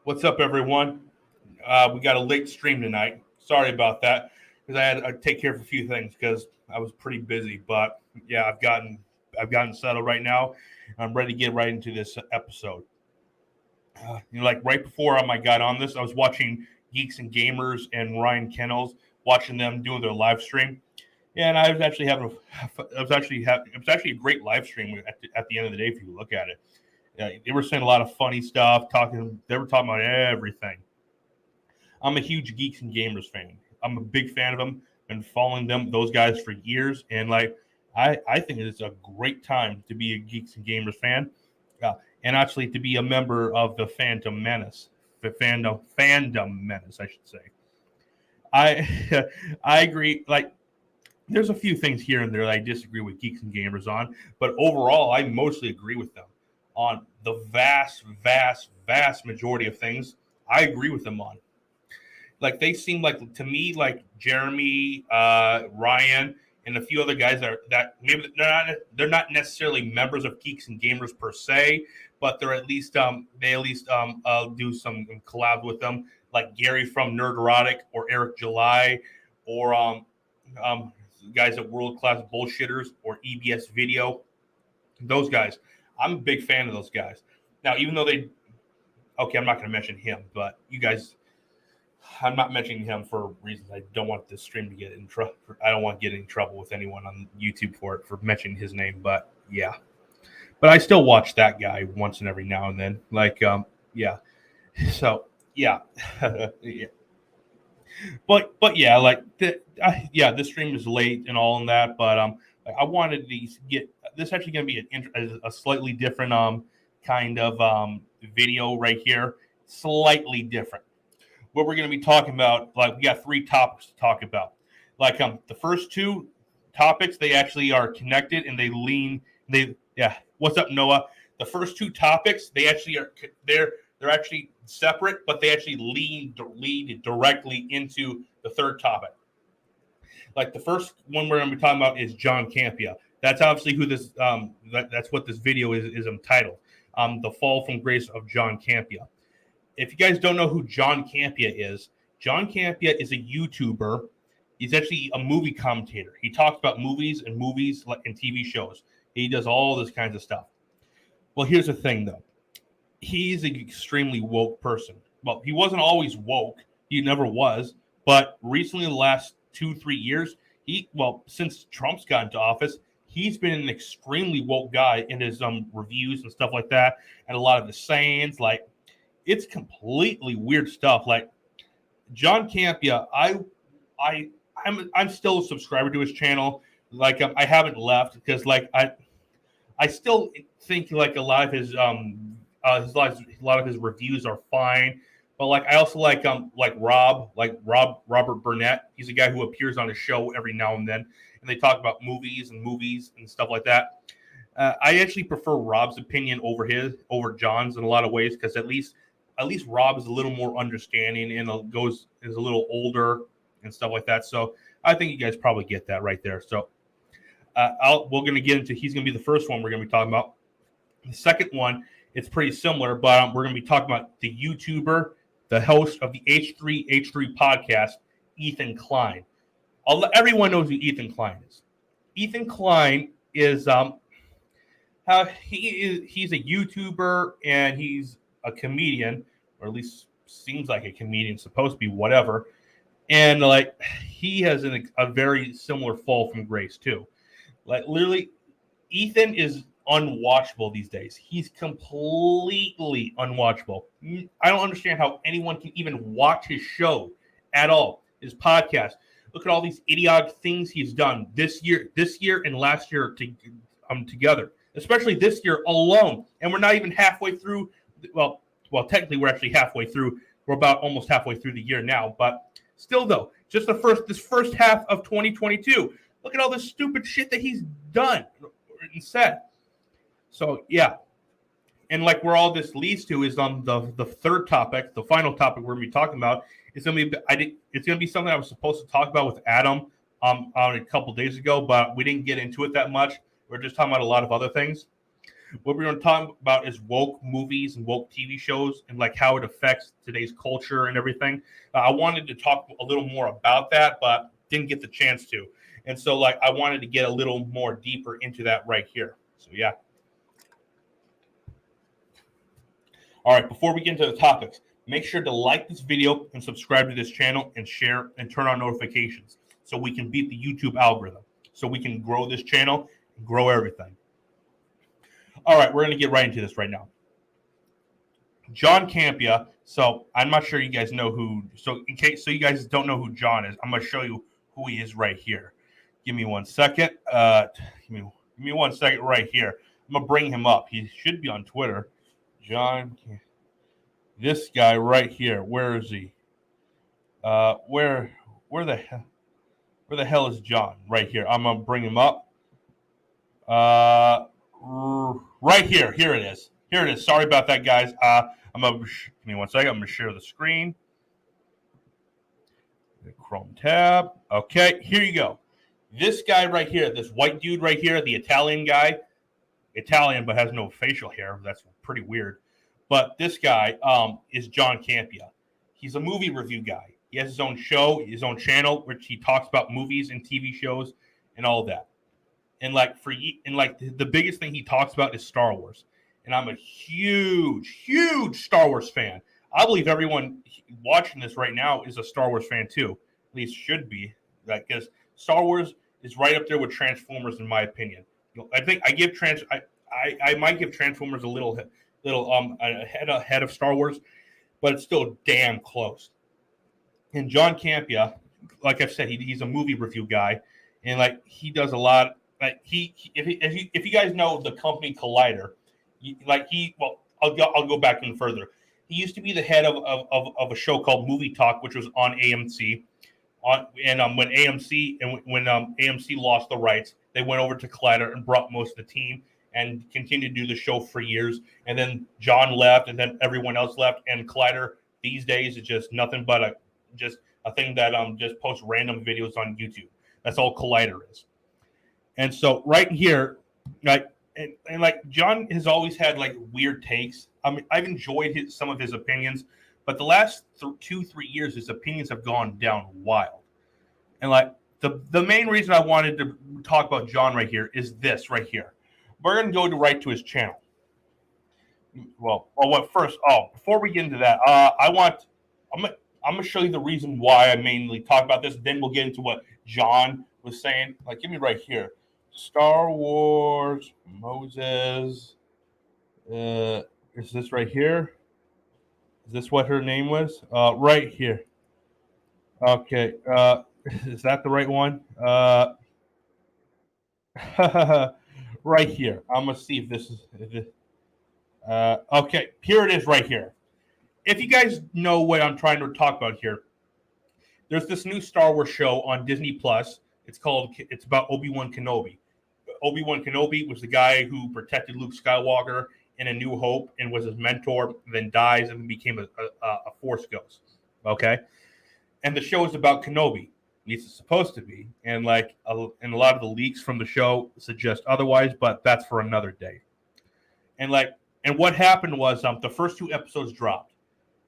What's up, everyone? We got a late stream tonight. Sorry about that because I had to take care of a few things because I was pretty busy. But yeah, I've gotten settled right now. I'm ready to get right into this episode. Like right before I got on this, I was watching Geeks and Gamers and Ryan Kennels, watching them doing their live stream. Yeah, and I was actually it was actually a great live stream at the end of the day if you look at it. Yeah, they were saying a lot of funny stuff. They were talking about everything. I'm a huge Geeks and Gamers fan. I'm a big fan of them. Been following those guys for years, and I think it's a great time to be a Geeks and Gamers fan, and actually to be a member of the Phantom Menace, the fandom menace, I should say. I I agree. Like, there's a few things here and there that I disagree with Geeks and Gamers on, but overall, I mostly agree with them on the vast majority of things. I agree with them on. Like, they seem like, to me, like Jeremy, Ryan, and a few other guys that maybe they're not necessarily members of Geeks and Gamers per se, but they're at least do some collab with them, like Gary from Nerderotic or Eric July, or guys at World Class Bullshitters or EBS Video. Those guys, I'm a big fan of those guys. Now, even though I'm not going to mention him, but you guys. I'm not mentioning him for reasons I don't want this stream to get in trouble. I don't want to get in trouble with anyone on YouTube for mentioning his name. But yeah, but I still watch that guy once and every now and then. Yeah. So yeah, yeah. But yeah, this stream is late and all in that. But I wanted to get this actually going to be a slightly different kind of video right here, slightly different. What we're going to be talking about, like, we got three topics to talk about. Like, the first two topics, they actually are connected and what's up, Noah? The first two topics, they're actually separate, but they actually lead directly into the third topic. Like, the first one we're going to be talking about is John Campea. That's obviously who this that's what this video is entitled. The Fall from Grace of John Campea. If you guys don't know who John Campea is a YouTuber. He's actually a movie commentator. He talks about movies and TV shows. He does all this kinds of stuff. Well, here's the thing, though. He's an extremely woke person. Well, he wasn't always woke. He never was. But recently, in the last 2-3 years, since Trump's got into office, he's been an extremely woke guy in his reviews and stuff like that, and a lot of his sayings, like. It's completely weird stuff. Like, John Campea, I'm still a subscriber to his channel. Like, I haven't left because I still think like a lot of his reviews are fine. But like, I also like Robert Burnett. He's a guy who appears on his show every now and then, and they talk about movies and stuff like that. I actually prefer Rob's opinion over John's in a lot of ways, because at least Rob is a little more understanding and is a little older and stuff like that. So I think you guys probably get that right there. So we're going to get into. He's going to be the first one we're going to be talking about. The second one, it's pretty similar, but we're going to be talking about the YouTuber, the host of the H3H3 podcast, Ethan Klein. Everyone knows who Ethan Klein is. Ethan Klein is he's a YouTuber, and he's a comedian, or at least seems like a comedian, supposed to be, whatever. And like, he has a very similar fall from grace too. Like, literally, Ethan is unwatchable these days. He's completely unwatchable. I don't understand how anyone can even watch his show at all, his podcast. Look at all these idiotic things he's done this year and last year together, especially this year alone. And we're not even halfway through. Well, technically we're actually halfway through. We're about almost halfway through the year now, but still, though, just this first half of 2022. Look at all this stupid shit that he's done and said. So yeah, and like, where all this leads to is on the third topic, the final topic we're gonna be talking about. It's gonna be something I was supposed to talk about with Adam on a couple days ago, but we didn't get into it that much. We're just talking about a lot of other things. What we're going to talk about is woke movies and woke TV shows and like how it affects today's culture and everything. I wanted to talk a little more about that, but didn't get the chance to. And so like I wanted to get a little more deeper into that right here. So yeah. All right, before we get into the topics, make sure to like this video and subscribe to this channel and share and turn on notifications so we can beat the YouTube algorithm, so we can grow this channel and grow everything. All right, we're going to get right into this right now. John Campea. So I'm not sure you guys know who. So in case you guys don't know who John is, I'm going to show you who he is right here. Give me 1 second. Give me 1 second right here. I'm going to bring him up. He should be on Twitter. John, this guy right here. Where is he? Where the hell is John? Right here. I'm gonna bring him up. Right here. Here it is. Here it is. Sorry about that, guys. Give me 1 second. I'm gonna share the screen. The Chrome tab. Okay, here you go. This guy right here, this white dude right here, the Italian guy. Italian but has no facial hair. That's pretty weird. But this guy is John Campea. He's a movie review guy. He has his own show, his own channel, which he talks about movies and TV shows and all that. And the biggest thing he talks about is Star Wars. And I'm a huge Star Wars fan. I believe everyone watching this right now is a Star Wars fan too. At least should be. Because Star Wars is right up there with Transformers in my opinion. I think I might give Transformers a little ahead of Star Wars, but it's still damn close. And John Campea, like I've said, he's a movie review guy, and like he does a lot. Like if you guys know the company Collider, I'll go back in further. He used to be the head of a show called Movie Talk, which was on AMC. When AMC lost the rights, they went over to Collider and brought most of the team and continued to do the show for years. And then John left, and then everyone else left. And Collider these days is just nothing but a thing that just posts random videos on YouTube. That's all Collider is. And so right here, like John has always had like weird takes. I mean, I've enjoyed some of his opinions, but the last 2-3 years, his opinions have gone down wild. And like the main reason I wanted to talk about John right here is this right here. We're going to go right to his channel. Before we get into that, I'm going to show you the reason why I mainly talk about this. Then we'll get into what John was saying. Like, give me right here. Star Wars, Moses. Is this right here? Is this what her name was? Right here. Okay. Is that the right one? Right here. I'm going to see if this is... okay, here it is right here. If you guys know what I'm trying to talk about here, there's this new Star Wars show on Disney Plus. It's about Obi-Wan Kenobi. Obi-Wan Kenobi was the guy who protected Luke Skywalker in A New Hope and was his mentor, then dies and became a Force ghost. Okay? And the show is about Kenobi. At least it's supposed to be. And and a lot of the leaks from the show suggest otherwise, but that's for another day. And what happened was the first 2 episodes dropped.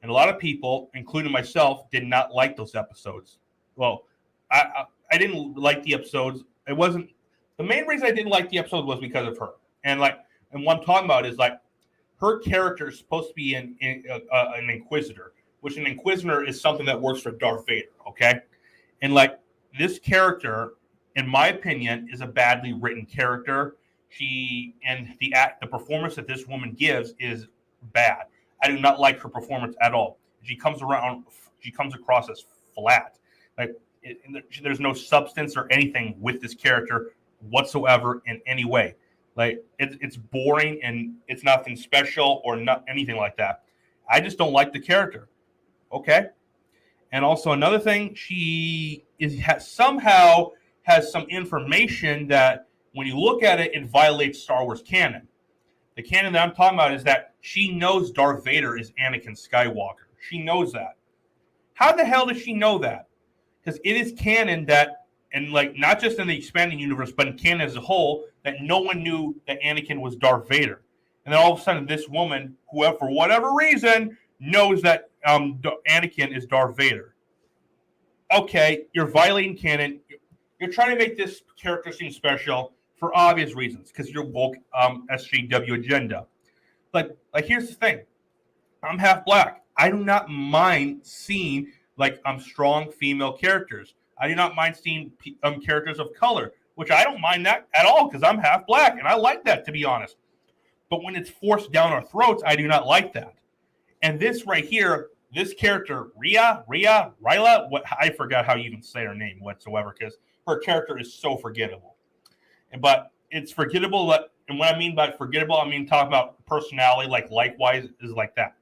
And a lot of people, including myself, did not like those episodes. Well, I didn't like the episodes. It wasn't the main reason I didn't like the episode was because of her. And what I'm talking about is her character is supposed to be an Inquisitor, which an Inquisitor is something that works for Darth Vader. Okay, and this character, in my opinion, is a badly written character. The performance that this woman gives is bad. I do not like her performance at all. She comes across as flat. There's no substance or anything with this character whatsoever in any way. It's boring and it's nothing special or not anything like that. I just don't like the character. Okay. And also another thing, she somehow has some information that when you look at it, it violates Star Wars canon. The canon that I'm talking about is that she knows Darth Vader is Anakin Skywalker. She knows that. How the hell does she know that? Because it is canon that, and not just in the expanding universe, but in canon as a whole, that no one knew that Anakin was Darth Vader. And then all of a sudden, this woman, whoever, for whatever reason, knows that Anakin is Darth Vader. Okay, you're violating canon. You're trying to make this character seem special for obvious reasons, because you're woke SJW agenda. But like, here's the thing: I'm half black. I do not mind seeing strong female characters. I do not mind seeing characters of color, which I don't mind that at all because I'm half black and I like that, to be honest. But when it's forced down our throats, I do not like that. And this right here, this character, Ryla, I forgot how you even say her name whatsoever because her character is so forgettable. But it's forgettable. And what I mean by forgettable, I mean talking about personality, likewise is like that.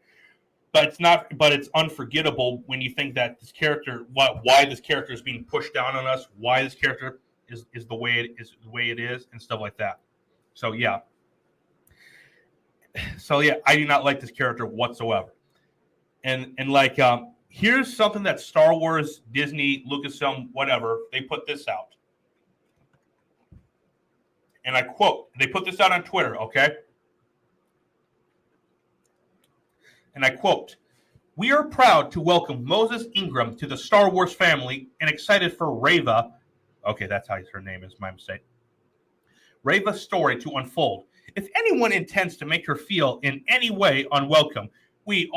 But it's not. But it's unforgettable when you think that this character, why this character is being pushed down on us, why this character is the way it is, and stuff like that. So yeah, I do not like this character whatsoever. And here's something that Star Wars, Disney, Lucasfilm, whatever, they put this out. And I quote, they put this out on Twitter, okay? And I quote, "We are proud to welcome Moses Ingram to the Star Wars family and excited for Reva," okay, that's how her name is, my mistake, "Reva's story to unfold. If anyone intends to make her feel in any way unwelcome, we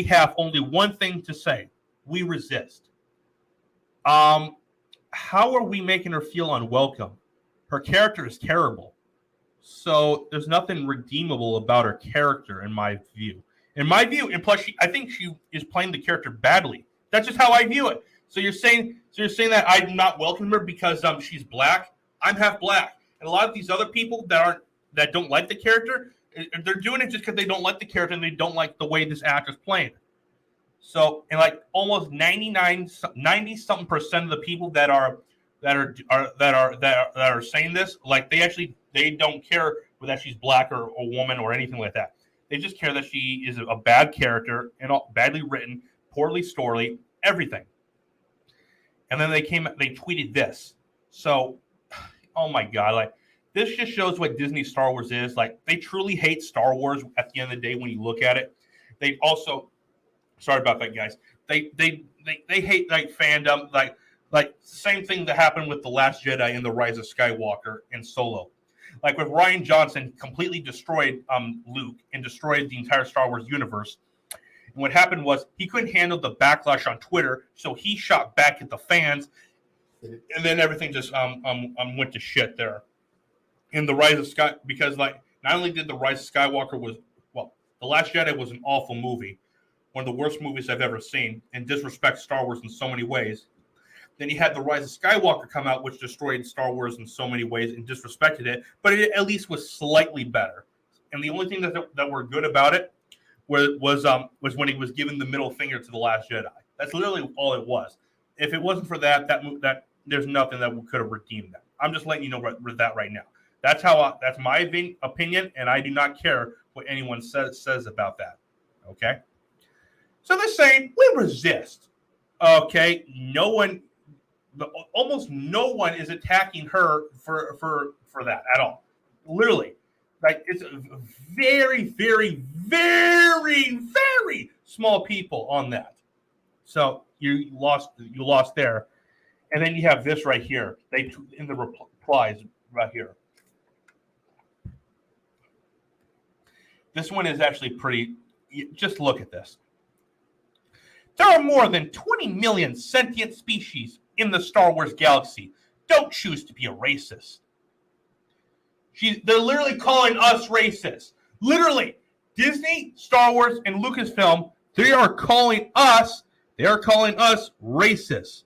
have only one thing to say. We resist." How are we making her feel unwelcome? Her character is terrible. So there's nothing redeemable about her character, in my view. And plus, I think she is playing the character badly. That's just how I view it. So you're saying that I do not welcome her because she's black? I'm half black, and a lot of these other people that don't like the character, they're doing it just because they don't like the character and they don't like the way this actor's playing. So, and almost 90-something% of the people that are saying this, they don't care whether she's black or a woman or anything like that. They just care that she is a bad character and badly written, poorly story, everything. And then they tweeted this. So, oh my God, this just shows what Disney Star Wars is. They truly hate Star Wars at the end of the day when you look at it. They also, sorry about that, guys. They hate fandom, same thing that happened with The Last Jedi and The Rise of Skywalker and Solo. With Rian Johnson completely destroyed Luke and destroyed the entire Star Wars universe. And what happened was he couldn't handle the backlash on Twitter, so he shot back at the fans, and then everything just went to shit there. In The Rise of Sky, because not only did The Rise of Skywalker The Last Jedi was an awful movie, one of the worst movies I've ever seen, and disrespects Star Wars in so many ways. Then you had The Rise of Skywalker come out, which destroyed Star Wars in so many ways and disrespected it, but it at least was slightly better. And the only thing that were good about it was when he was giving the middle finger to The Last Jedi. That's literally all it was. If it wasn't for that there's nothing that could have redeemed that. I'm just letting you know that right now. That's my opinion, and I do not care what anyone says about that. Okay? So they're saying we resist. Okay? Almost no one is attacking her for that at all. Literally. It's a very, very, very, very small people on that. So you lost there. And then you have this right here. They in the replies right here. This one is actually pretty. Just look at this. There are more than 20 million sentient species in the Star Wars galaxy. Don't choose to be a racist. They're literally calling us racist. Literally, Disney, Star Wars, and Lucasfilm, they are calling us racist.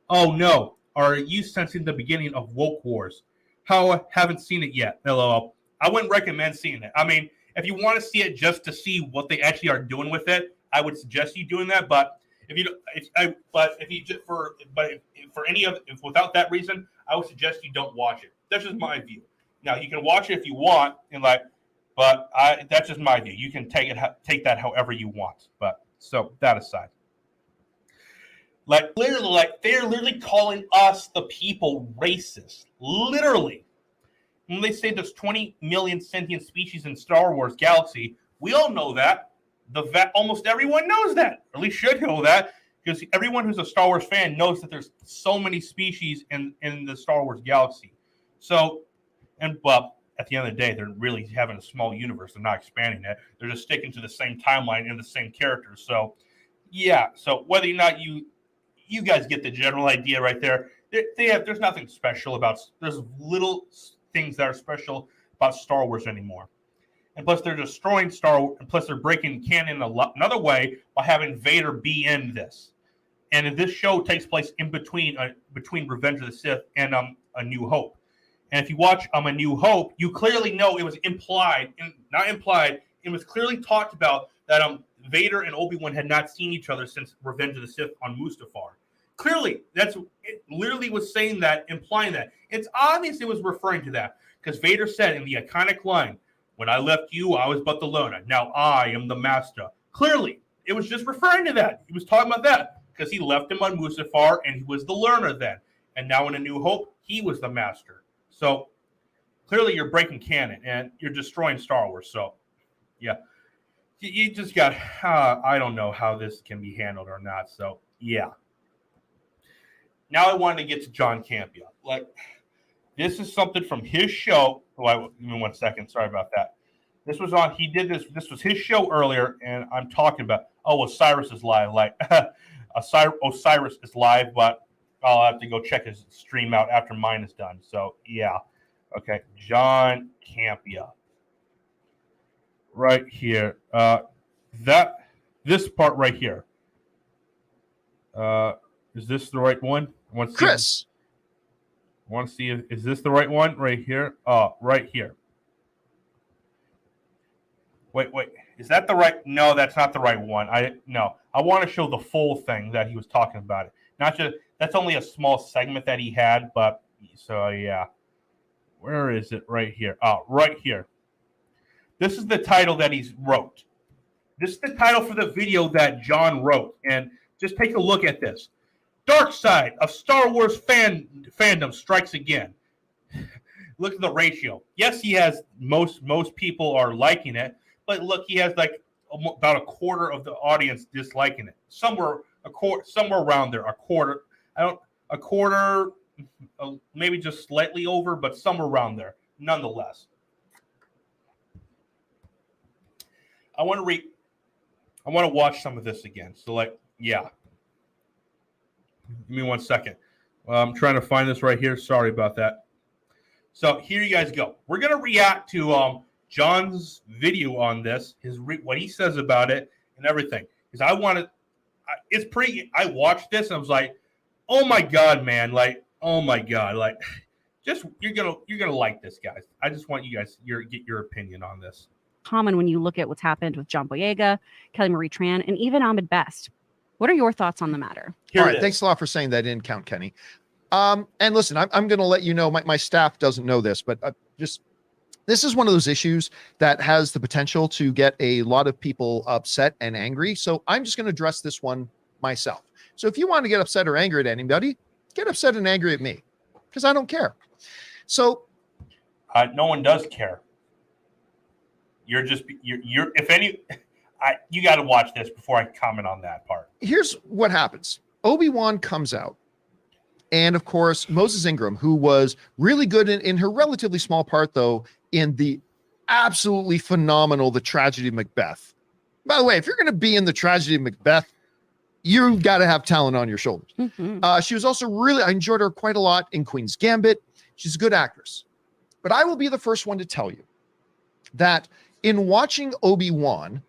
Oh no, are you sensing the beginning of woke wars? How haven't seen it yet? LOL. I wouldn't recommend seeing it. I mean, if you want to see it just to see what they actually are doing with it, I would suggest you doing that. But without that reason, I would suggest you don't watch it. That's just my view. Now you can watch it if you want, but that's just my view. You can take that however you want. But so that aside, they're literally calling us the people racist. Literally. When they say there's 20 million sentient species in Star Wars galaxy, we all know that. Almost everyone knows that, or at least should know that, because everyone who's a Star Wars fan knows that there's so many species in the Star Wars galaxy. So, but at the end of the day, they're really having a small universe. They're not expanding it. They're just sticking to the same timeline and the same characters. So, yeah. So whether or not you guys get the general idea right there, there's nothing special about. There's little things that are special about Star Wars anymore. And plus, they're destroying Star Wars. And plus, they're breaking canon another way by having Vader be in this. And this show takes place in between Revenge of the Sith and A New Hope. And if you watch A New Hope, you clearly know it was not implied, it was clearly talked about that Vader and Obi-Wan had not seen each other since Revenge of the Sith on Mustafar. Clearly, it literally was saying that, implying that. It's obvious it was referring to that, because Vader said in the iconic line, "When I left you, I was but the learner. Now I am the master." Clearly, it was just referring to that. He was talking about that, because he left him on Mustafar, and he was the learner then. And now in A New Hope, he was the master. So clearly you're breaking canon and you're destroying Star Wars. So yeah, you just got, I don't know how this can be handled or not. So yeah. Now I wanted to get to John Campea. Like, this is something from his show. Give me 1 second. Sorry about that. This was his show earlier, and I'm talking about, Osiris is live. Like, Osiris is live, but I'll have to go check his stream out after mine is done. So, yeah. Okay. John Campea. Right here. This part right here. Is this the right one? Chris. I want to see is this the right one? Right here. Right here. Wait. Is that the right? No, that's not the right one. I want to show the full thing that he was talking about it. Not just, that's only a small segment that he had, but so yeah. Where is it? Right here. Right here. This is the title that he wrote. This is the title for the video that John wrote. And just take a look at this. Dark side of Star Wars fandom strikes again. Look at the ratio. Yes, he has most people are liking it, but look, he has like about a quarter of the audience disliking it. Somewhere around there, a quarter, maybe just slightly over, but somewhere around there, nonetheless. I want to watch some of this again. So, like, yeah. Give me 1 second. I'm trying to find this right here. Sorry about that. So here you guys go. We're going to react to John's video on this, what he says about it and everything. Because I watched this and I was like, oh my God, man. Like, oh my God. Like, just, you're gonna like this, guys. I just want you guys get your opinion on this. Common when you look at what's happened with John Boyega, Kelly Marie Tran, and even Ahmed Best. What are your thoughts on the matter? All right, thanks a lot for saying that in, Count Kenny. And listen, I'm going to let you know, my staff doesn't know this, but this is one of those issues that has the potential to get a lot of people upset and angry. So I'm just going to address this one myself. So if you want to get upset or angry at anybody, get upset and angry at me, because I don't care. So no one does care. You got to watch this before I comment on that part. Here's what happens. Obi-Wan comes out. And of course, Moses Ingram, who was really good in her relatively small part, though, in the absolutely phenomenal The Tragedy of Macbeth. By the way, if you're going to be in The Tragedy of Macbeth, you've got to have talent on your shoulders. Mm-hmm. She was also I enjoyed her quite a lot in Queen's Gambit. She's a good actress. But I will be the first one to tell you that in watching Obi-Wan,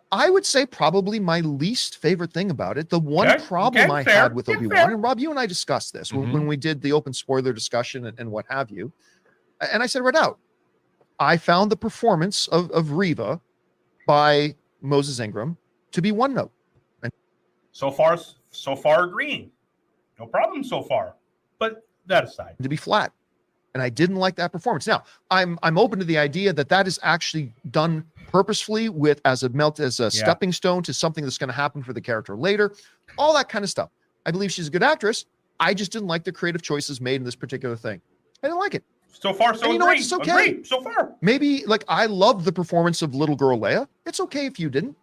I would say probably my least favorite thing about it, the one problem I had with Obi-Wan, and Rob, you and I discussed this when we did the open spoiler discussion and what have you. And I said right out, I found the performance of Reva by Moses Ingram to be one note. And so far agreeing. No problem so far. But that aside. To be flat. And I didn't like that performance. Now, I'm open to the idea that is actually done purposefully as a stepping stone to something that's going to happen for the character later, all that kind of stuff. I believe she's a good actress. I just didn't like the creative choices made in this particular thing. I didn't like it. So far, so And you know what? agree. It's okay. Agree. So far. Maybe like I love the performance of little girl Leia. It's okay if you didn't.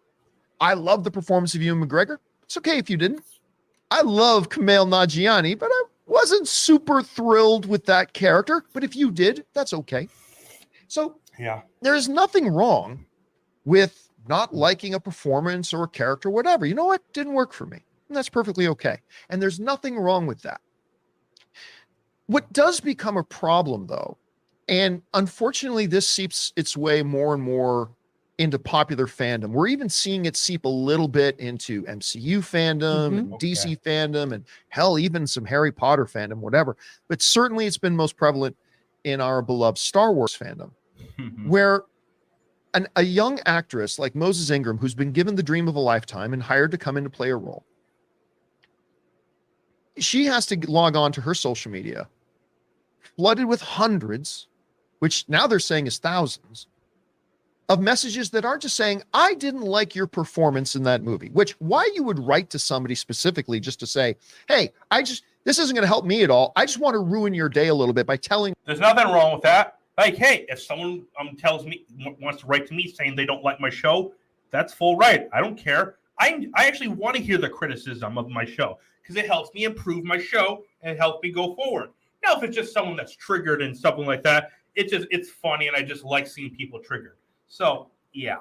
I love the performance of Ewan McGregor. It's okay if you didn't. I love Kumail Nanjiani, but I wasn't super thrilled with that character. But if you did, that's okay. So Yeah. there's nothing wrong with not liking a performance or a character, whatever. You know what? Didn't work for me. And that's perfectly okay. And there's nothing wrong with that. What does become a problem, though, and unfortunately, this seeps its way more and more into popular fandom. We're even seeing it seep a little bit into MCU fandom, and DC fandom, and hell, even some Harry Potter fandom, whatever. But certainly it's been most prevalent in our beloved Star Wars fandom, where a young actress like Moses Ingram, who's been given the dream of a lifetime and hired to come in to play a role, she has to log on to her social media, flooded with hundreds, which now they're saying is thousands, of messages that aren't just saying, I didn't like your performance in that movie, which why you would write to somebody specifically just to say, hey, this isn't going to help me at all. I just want to ruin your day a little bit by telling. There's nothing wrong with that. Like, hey, if someone tells me, wants to write to me saying they don't like my show, that's full right. I don't care. I actually want to hear the criticism of my show because it helps me improve my show and it helps me go forward. Now, if it's just someone that's triggered and something like that, it's funny and I just like seeing people triggered. So, yeah.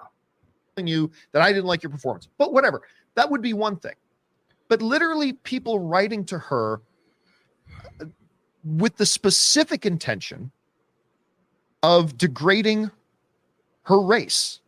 You that I didn't like your performance, but whatever. That would be one thing. But literally people writing to her with the specific intention of degrading her race.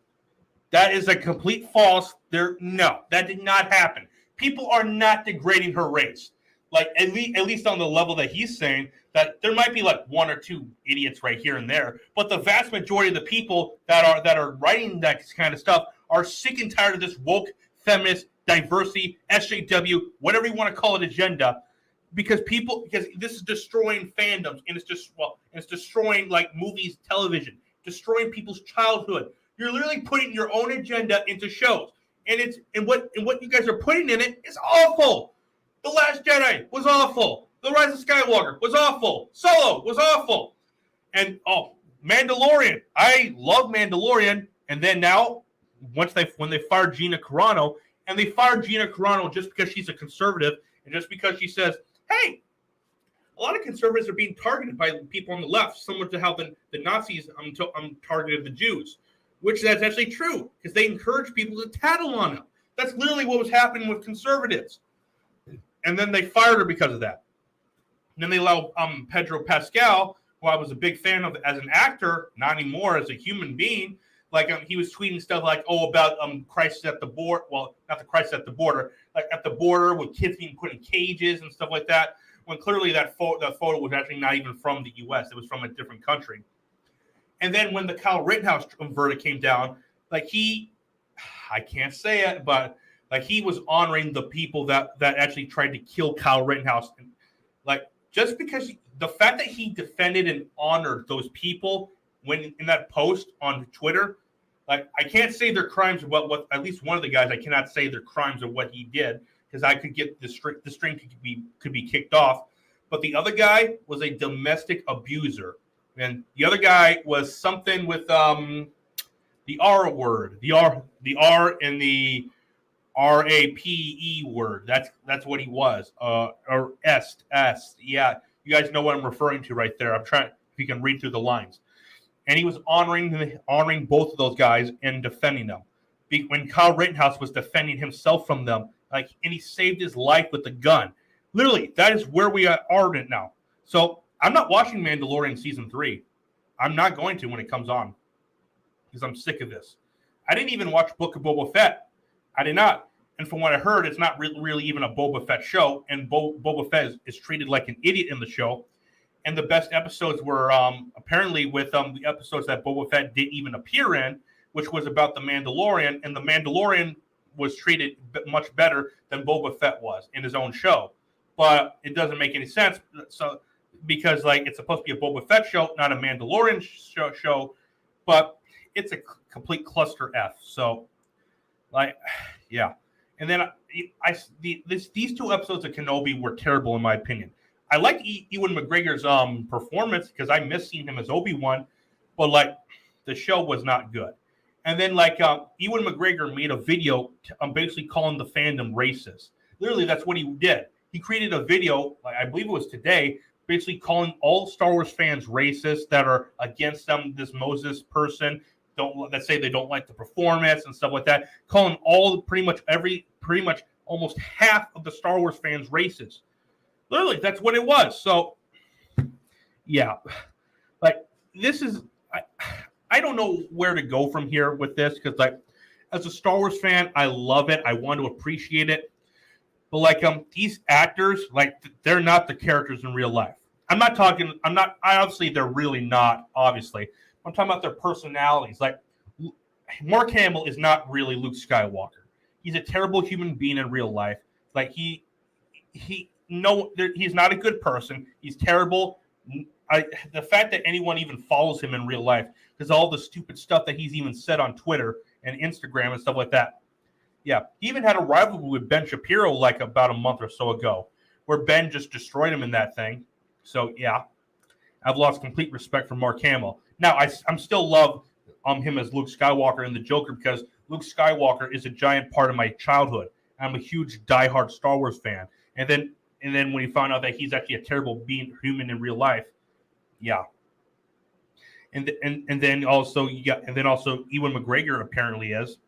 That is a complete false. No, that did not happen. People are not degrading her race. Like at least on the level that he's saying, that there might be like one or two idiots right here and there, but the vast majority of the people that are writing that kind of stuff are sick and tired of this woke, feminist, diversity, SJW, whatever you want to call it, agenda. Because this is destroying fandoms, and it's destroying like movies, television, destroying people's childhood. You're literally putting your own agenda into shows, and what you guys are putting in it is awful. The Last Jedi was awful. The Rise of Skywalker was awful. Solo was awful, and Mandalorian. I love Mandalorian, and then now when they fired Gina Carano, and they fired Gina Carano just because she's a conservative, and just because she says, hey, a lot of conservatives are being targeted by people on the left, similar to how the Nazis targeted the Jews, which that's actually true because they encourage people to tattle on them. That's literally what was happening with conservatives. And then they fired her because of that. And then they allowed Pedro Pascal, who I was a big fan of as an actor, not anymore as a human being. Like he was tweeting stuff like, about crisis at the border. Well, not the crisis at the border, like at the border with kids being put in cages and stuff like that. When clearly that photo was actually not even from the U.S. It was from a different country. And then when the Kyle Rittenhouse verdict came down, like I can't say it, but like he was honoring the people that actually tried to kill Kyle Rittenhouse. And, like just because the fact that he defended and honored those people when in that post on Twitter, like I can't say their crimes of what at least one of the guys, I cannot say their crimes of what he did because I could get the string could be kicked off. But the other guy was a domestic abuser. And the other guy was something with the R word, the R and the RAPE word. That's what he was. Or S. Yeah, you guys know what I'm referring to right there. I'm trying if you can read through the lines. And he was honoring both of those guys and defending them. When Kyle Rittenhouse was defending himself from them, and he saved his life with the gun. Literally, that is where we are now. So I'm not watching Mandalorian season 3. I'm not going to when it comes on because I'm sick of this. I didn't even watch Book of Boba Fett. I did not. And from what I heard, it's not really even a Boba Fett show. And Boba Fett is treated like an idiot in the show. And the best episodes were apparently with the episodes that Boba Fett didn't even appear in, which was about the Mandalorian. And the Mandalorian was treated much better than Boba Fett was in his own show. But it doesn't make any sense. So because it's supposed to be a Boba Fett show, not a Mandalorian show. But it's a complete cluster F. So, yeah. And then these two episodes of Kenobi were terrible in my opinion. I like Ewan McGregor's performance because I miss seeing him as Obi-Wan, but like the show was not good. And then like Ewan McGregor made a video basically calling the fandom racist. Literally, that's what he did. He created a video, like I believe it was today, basically calling all Star Wars fans racist that are against them. This Moses person, that say they don't like the performance and stuff like that. Calling pretty much almost half of the Star Wars fans racist. Literally, that's what it was. So, yeah, like this is I don't know where to go from here with this because like as a Star Wars fan, I love it. I want to appreciate it. But like these actors, like they're not the characters in real life. Obviously they're really not, obviously. I'm talking about their personalities. Like Mark Hamill is not really Luke Skywalker. He's a terrible human being in real life. Like he's not a good person. He's terrible. The fact that anyone even follows him in real life, because all the stupid stuff that he's even said on Twitter and Instagram and stuff like that. Yeah, he even had a rivalry with Ben Shapiro like about a month or so ago, where Ben just destroyed him in that thing. So yeah, I've lost complete respect for Mark Hamill. Now I'm still love him as Luke Skywalker and the Joker because Luke Skywalker is a giant part of my childhood. I'm a huge diehard Star Wars fan, and then when you found out that he's actually a terrible human in real life, yeah. And then also Ewan McGregor apparently is,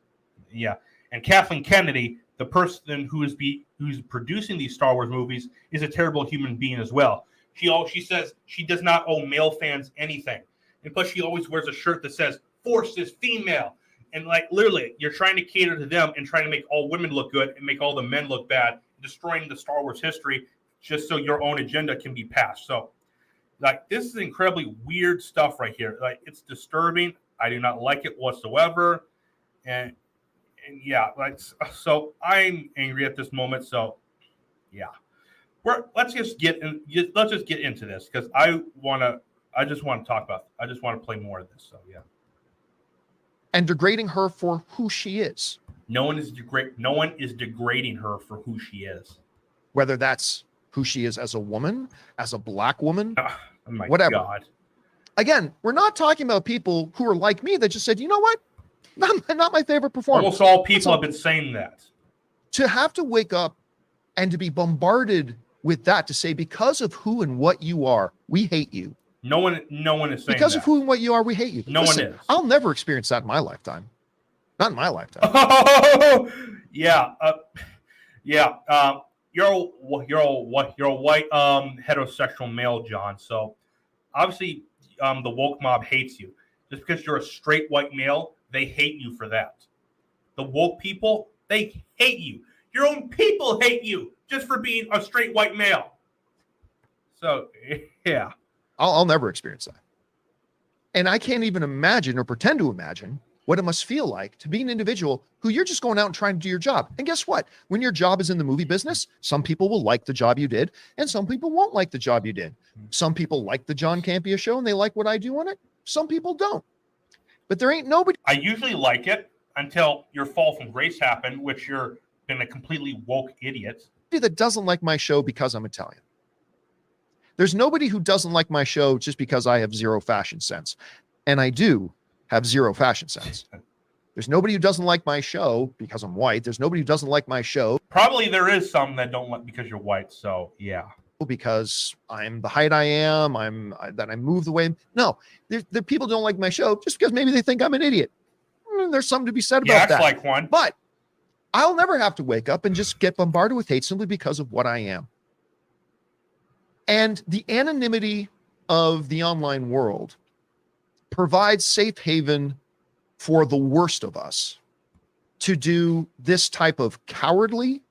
yeah. And Kathleen Kennedy, the person who's producing these Star Wars movies, is a terrible human being as well. She says she does not owe male fans anything, and plus she always wears a shirt that says "Force is female," and like literally, you're trying to cater to them and trying to make all women look good and make all the men look bad, destroying the Star Wars history just so your own agenda can be passed. So, like this is incredibly weird stuff right here. Like it's disturbing. I do not like it whatsoever, and yeah, like so I'm angry at this moment. So, yeah. Let's just get into this because I just want to talk about. I just want to play more of this. So yeah. And degrading her for who she is. No one is degrading her for who she is. Whether that's who she is as a woman, as a black woman, oh my whatever. God. Again, we're not talking about people who are like me that just said, you know what, not my favorite performance. Almost all people have been saying that. To have to wake up and to be bombarded with that, to say because of who and what you are, we hate you. No one is saying because that. of who and what you are, we hate you. No one is. I'll never experience that in my lifetime. Not in my lifetime. Oh, yeah, yeah. You're a white heterosexual male, John. So obviously, the woke mob hates you. Just because you're a straight white male, they hate you for that. The woke people, they hate you. Your own people hate you just for being a straight white male. So yeah. I'll never experience that. And I can't even imagine or pretend to imagine what it must feel like to be an individual who you're just going out and trying to do your job. And guess what? When your job is in the movie business, some people will like the job you did and some people won't like the job you did. Some people like the John Campea show and they like what I do on it. Some people don't. But there ain't nobody. I usually like it until your fall from grace happened, which you're been a completely woke idiot. That doesn't like my show because I'm Italian. There's nobody who doesn't like my show just because I have zero fashion sense. And I do have zero fashion sense. There's nobody who doesn't like my show because I'm white. There's nobody who doesn't like my show. Probably there is some that don't like because you're white. So yeah. Because I'm the height I am, that I move the way. No, the people don't like my show just because maybe they think I'm an idiot. There's something to be said about that. Like one. But I'll never have to wake up and just get bombarded with hate simply because of what I am. And the anonymity of the online world provides safe haven for the worst of us to do this type of cowardly,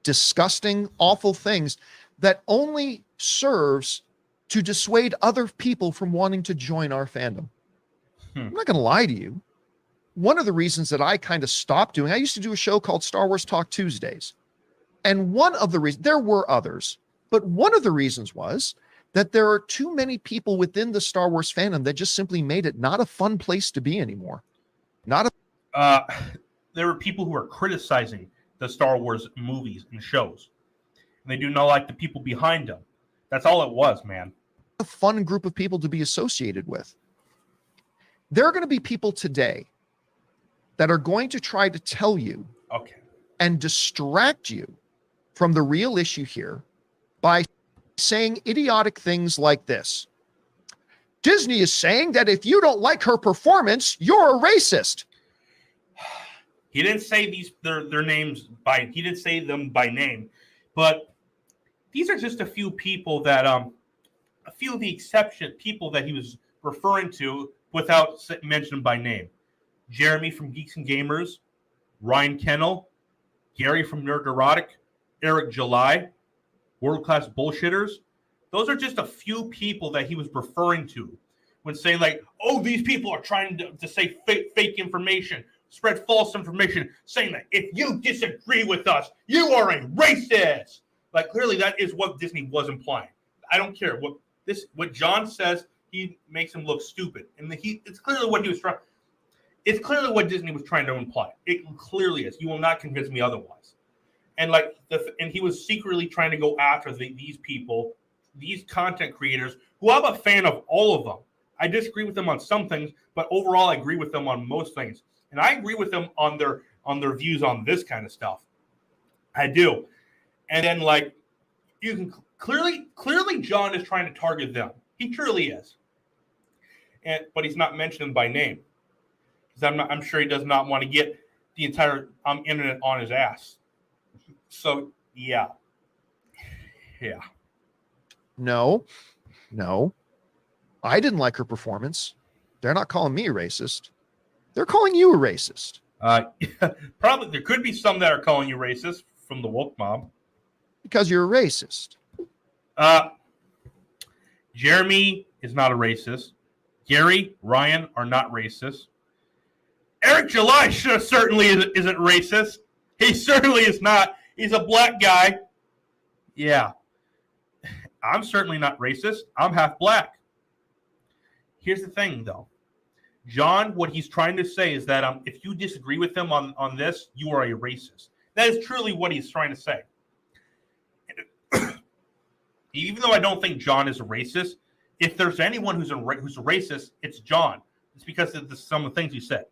disgusting, awful things that only serves to dissuade other people from wanting to join our fandom. I'm not going to lie to you. One of the reasons that I kind of stopped doing, I used to do a show called Star Wars Talk Tuesdays. And one of the reasons, there were others, but one of the reasons was that there are too many people within the Star Wars fandom that just simply made it not a fun place to be anymore. There were people who are criticizing the Star Wars movies and shows. And they do not like the people behind them. That's all it was, man. A fun group of people to be associated with. There are going to be people today that are going to try to tell you and distract you from the real issue here by saying idiotic things like this. Disney is saying that if you don't like her performance, you're a racist. He didn't say their names he didn't say them by name, but these are just a few people that a few of the exception people that he was referring to without mentioning by name. Jeremy from Geeks and Gamers, Ryan Kennel, Gary from Nerd Erotic, Eric July, World Class Bullshitters. Those are just a few people that he was referring to when saying like, oh, these people are trying to say fake information, spread false information, saying that if you disagree with us, you are a racist. Like, clearly that is what Disney was implying. I don't care what John says. He makes him look stupid, and it's clearly what he was trying. It's clearly what Disney was trying to imply. It clearly is. You will not convince me otherwise. And and he was secretly trying to go after these people, these content creators, who I'm a fan of all of them. I disagree with them on some things, but overall I agree with them on most things. And I agree with them on their views on this kind of stuff. I do. And then you can clearly John is trying to target them. He truly is. But he's not mentioned by name. Because I'm sure he does not want to get the entire internet on his ass. So yeah. No. I didn't like her performance. They're not calling me a racist. They're calling you a racist. Probably there could be some that are calling you racist from the woke mob. Because you're a racist. Jeremy is not a racist. Gary, Ryan are not racist. Eric July certainly isn't racist. He certainly is not. He's a black guy. Yeah. I'm certainly not racist. I'm half black. Here's the thing, though. John, what he's trying to say is that if you disagree with him on this, you are a racist. That is truly what he's trying to say. Even though I don't think John is a racist, if there's anyone who's a racist, it's John. It's because of some of the things he said.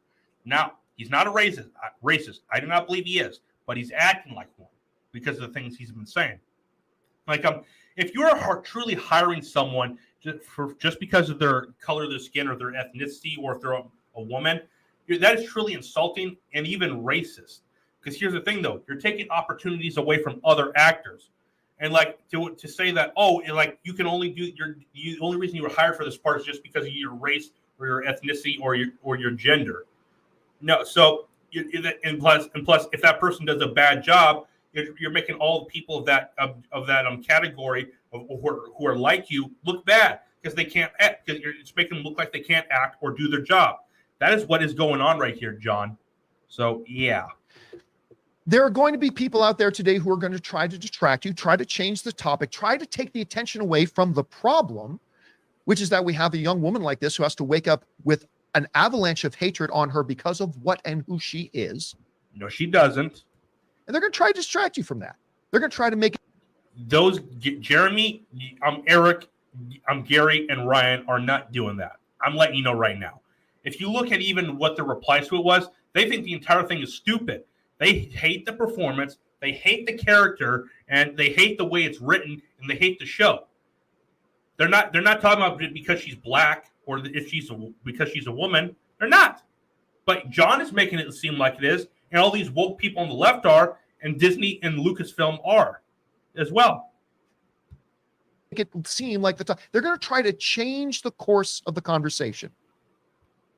Now, he's not a racist. I do not believe he is, but he's acting like one because of the things he's been saying. If you're truly hiring someone just because of their color of their skin or their ethnicity, or if they're a woman, that is truly insulting and even racist. Because here's the thing, though, you're taking opportunities away from other actors, and to say that you can only do the only reason you were hired for this part is just because of your race or your ethnicity or your gender. No, so and plus, if that person does a bad job, you're making all the people of that category who are like you look bad because they can't act. Because it's making them look like they can't act or do their job. That is what is going on right here, John. So yeah. There are going to be people out there today who are going to try to distract you, try to change the topic, try to take the attention away from the problem, which is that we have a young woman like this who has to wake up with an avalanche of hatred on her because of what and who she is. No, she doesn't. And they're going to try to distract you from that. They're going to try to make those Jeremy, Eric, Gary, and Ryan are not doing that. I'm letting you know right now. If you look at even what the replies to it was, they think the entire thing is stupid. They hate the performance, they hate the character, and they hate the way it's written, and they hate the show. They're not talking about it because she's black or because she's a woman. They're not. But John is making it seem like it is, and all these woke people on the left are, and Disney and Lucasfilm are as well. Make it seem like they're going to try to change the course of the conversation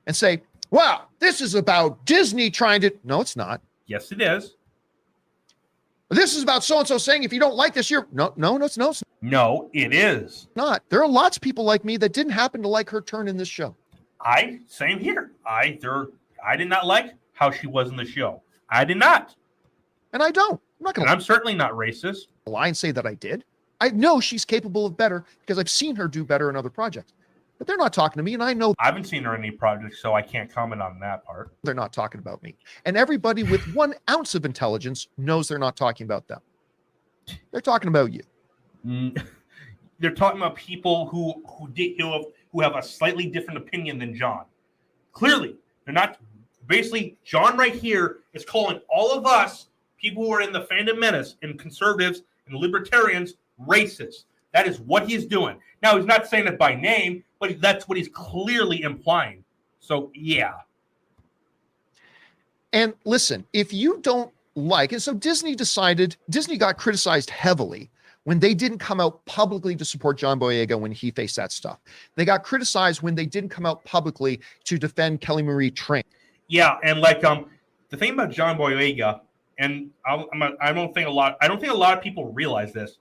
and say, wow, this is about Disney trying to... No, it's not. Yes, it is. This is about so-and-so saying, if you don't like this, you're... No, it's No, it is. Not. There are lots of people like me that didn't happen to like her turn in this show. Same here. I did not like how she was in the show. I did not. And I don't. I'm not going to... I'm certainly not racist. Lie and say that I did. I know she's capable of better because I've seen her do better in other projects. But they're not talking to me, and I know... I haven't seen her in any projects, so I can't comment on that part. They're not talking about me. And everybody with 1 ounce of intelligence knows they're not talking about them. They're talking about you. they're talking about people who have a slightly different opinion than John. Clearly, they're not. Basically, John right here is calling all of us, people who are in the fandom menace, and conservatives and libertarians, racist. That is what he's doing. Now, he's not saying it by name, but that's what he's clearly implying. So, yeah. And listen, if you don't like, and so Disney got criticized heavily when they didn't come out publicly to support John Boyega when he faced that stuff. They got criticized when they didn't come out publicly to defend Kelly Marie Tran. Yeah, and like the thing about John Boyega, and I don't think a lot of people realize this,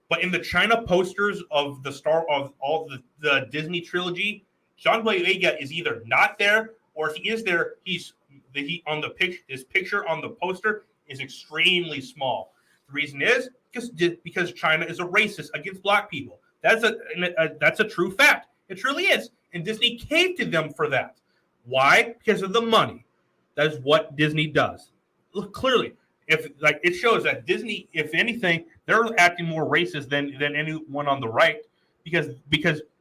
but in the China posters of all the Disney trilogy, John Boyega is either not there, or if he is there, his picture on the poster is extremely small. The reason is because China is a racist against black people. That's a true fact. It truly is, and Disney caved to them for that. Why? Because of the money. That is what Disney does. Look, clearly, it shows that Disney, if anything, they're acting more racist than anyone on the right. Because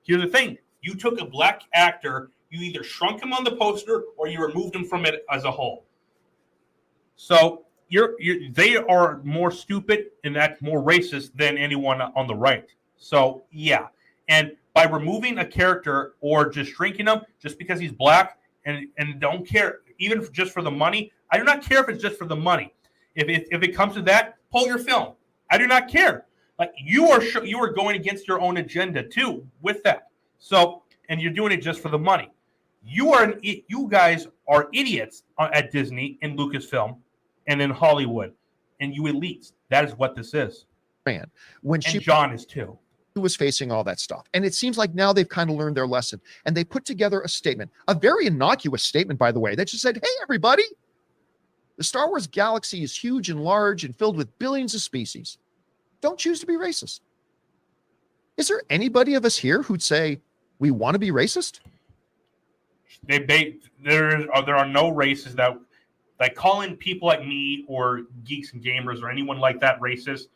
here's the thing: you took a black actor, you either shrunk him on the poster or you removed him from it as a whole. So they are more stupid and act more racist than anyone on the right. So yeah, and by removing a character or just shrinking him just because he's black and don't care even just for the money, I do not care if it's just for the money. If it comes to that, pull your film. I do not care. Like you are going against your own agenda too with that. So and you're doing it just for the money. You guys are idiots at Disney and Lucasfilm and in Hollywood, and you elites. That is what this is. Man, John is too. Was facing all that stuff. And it seems like now they've kind of learned their lesson. And they put together a statement, a very innocuous statement, by the way, that just said, hey, everybody, the Star Wars galaxy is huge and large and filled with billions of species. Don't choose to be racist. Is there anybody of us here who'd say we want to be racist? There are no races that like calling people like me or geeks and gamers or anyone like that racist.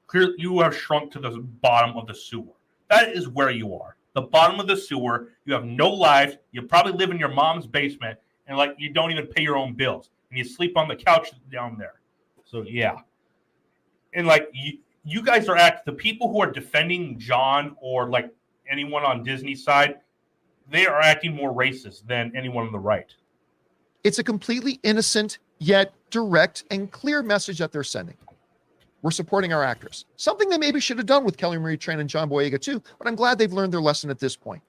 Clearly, you have shrunk to the bottom of the sewer. That is where you are. The bottom of the sewer. You have no life. You probably live in your mom's basement, and like you don't even pay your own bills, and you sleep on the couch down there. So yeah, and like you guys are the people who are defending John or like anyone on Disney's side. They are acting more racist than anyone on the right. It's a completely innocent yet direct and clear message that they're sending. We're supporting our actors. Something they maybe should have done with Kelly Marie Tran and John Boyega too, but I'm glad they've learned their lesson at this point.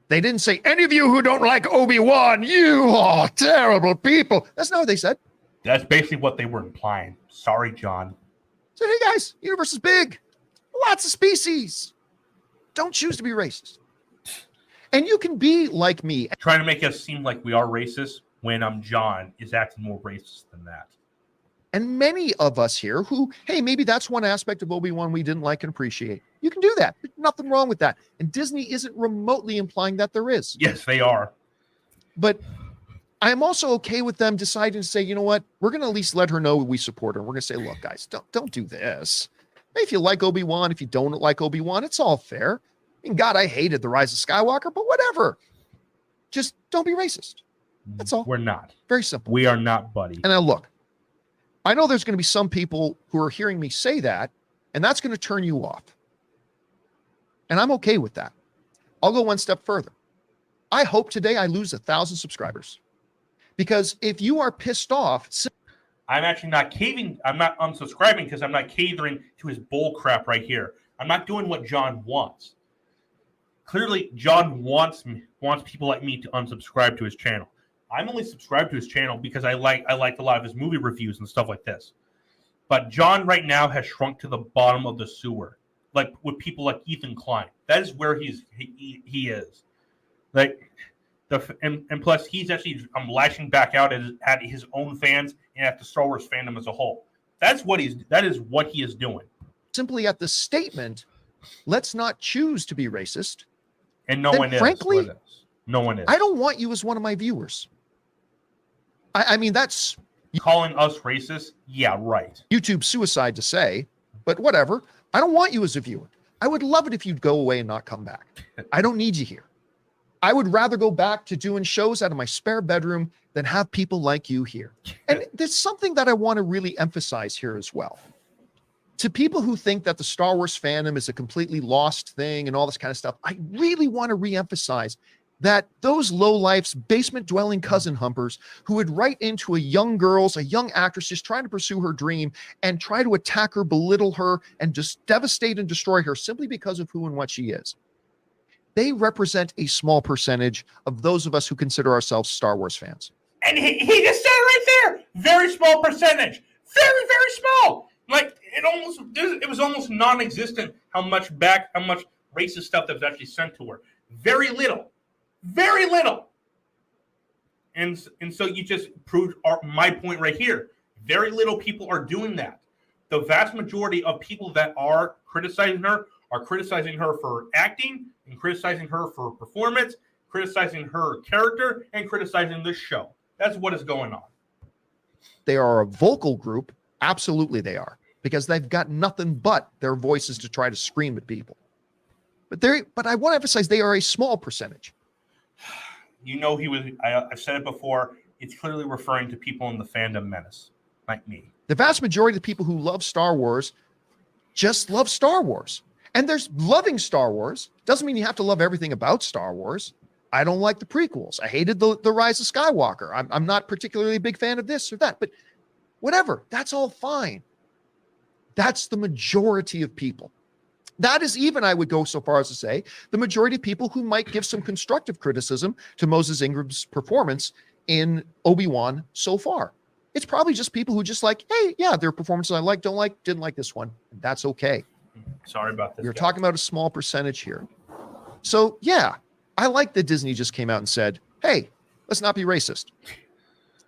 They didn't say, any of you who don't like Obi-Wan, you are terrible people. That's not what they said. That's basically what they were implying. Sorry, John. Said, hey guys, universe is big. Lots of species. Don't choose to be racist. And you can be like me. Trying to make us seem like we are racist when John is acting more racist than that. And many of us here who, hey, maybe that's one aspect of Obi-Wan we didn't like and appreciate. You can do that. There's nothing wrong with that. And Disney isn't remotely implying that there is. Yes, they are. But I'm also okay with them deciding to say, you know what? We're going to at least let her know we support her. We're going to say, look, guys, don't do this. If you like Obi-Wan, if you don't like Obi-Wan, it's all fair. I mean, God, I hated The Rise of Skywalker, but whatever. Just don't be racist. That's all. We're not. Very simple. We are not, buddy. And now look, I know there's going to be some people who are hearing me say that, and that's going to turn you off. And I'm okay with that. I'll go one step further. I hope today I lose 1,000 subscribers. Because if you are pissed off, I'm actually not caving. I'm not unsubscribing because I'm not catering to his bull crap right here. I'm not doing what John wants. Clearly, John wants people like me to unsubscribe to his channel. I'm only subscribed to his channel because I liked a lot of his movie reviews and stuff like this. But John right now has shrunk to the bottom of the sewer, like with people like Ethan Klein. That is where he is. Like and plus he's actually lashing back out at his own fans and at the Star Wars fandom as a whole. That is what he is doing. Simply at the statement, let's not choose to be racist. And no one is. Frankly, no one is. I don't want you as one of my viewers. I mean, that's calling us racist. Yeah, right. YouTube suicide to say, but whatever. I don't want you as a viewer. I would love it if you'd go away and not come back. I don't need you here. I would rather go back to doing shows out of my spare bedroom than have people like you here. And there's something that I want to really emphasize here as well. To people who think that the Star Wars fandom is a completely lost thing and all this kind of stuff, I really want to reemphasize that those lowlifes, basement-dwelling cousin humpers who would write into a young actress just trying to pursue her dream and try to attack her, belittle her, and just devastate and destroy her simply because of who and what she is. They represent a small percentage of those of us who consider ourselves Star Wars fans. And he just said it right there. Very small percentage. Very, very small. Like it was almost non-existent how much racist stuff that was actually sent to her. Very little. Very little. And so you just proved my point right here. Very little people are doing that. The vast majority of people that are criticizing her are criticizing her for acting and criticizing her for performance, criticizing her character, and criticizing this show. That's what is going on. They are a vocal group. Absolutely they are. Because they've got nothing but their voices to try to scream at people. But I want to emphasize they are a small percentage. You know, I've said it before, it's clearly referring to people in the fandom menace, like me. The vast majority of the people who love Star Wars just love Star Wars. And there's loving Star Wars. Doesn't mean you have to love everything about Star Wars. I don't like the prequels. I hated the Rise of Skywalker. I'm not particularly a big fan of this or that, but whatever, that's all fine. That's the majority of people. That is even, I would go so far as to say, the majority of people who might give some constructive criticism to Moses Ingram's performance in Obi-Wan so far. It's probably just people who just like, hey, yeah, there are performances I like, don't like, didn't like this one. That's okay. Sorry about this. You're talking about a small percentage here. So, yeah, I like that Disney just came out and said, hey, let's not be racist.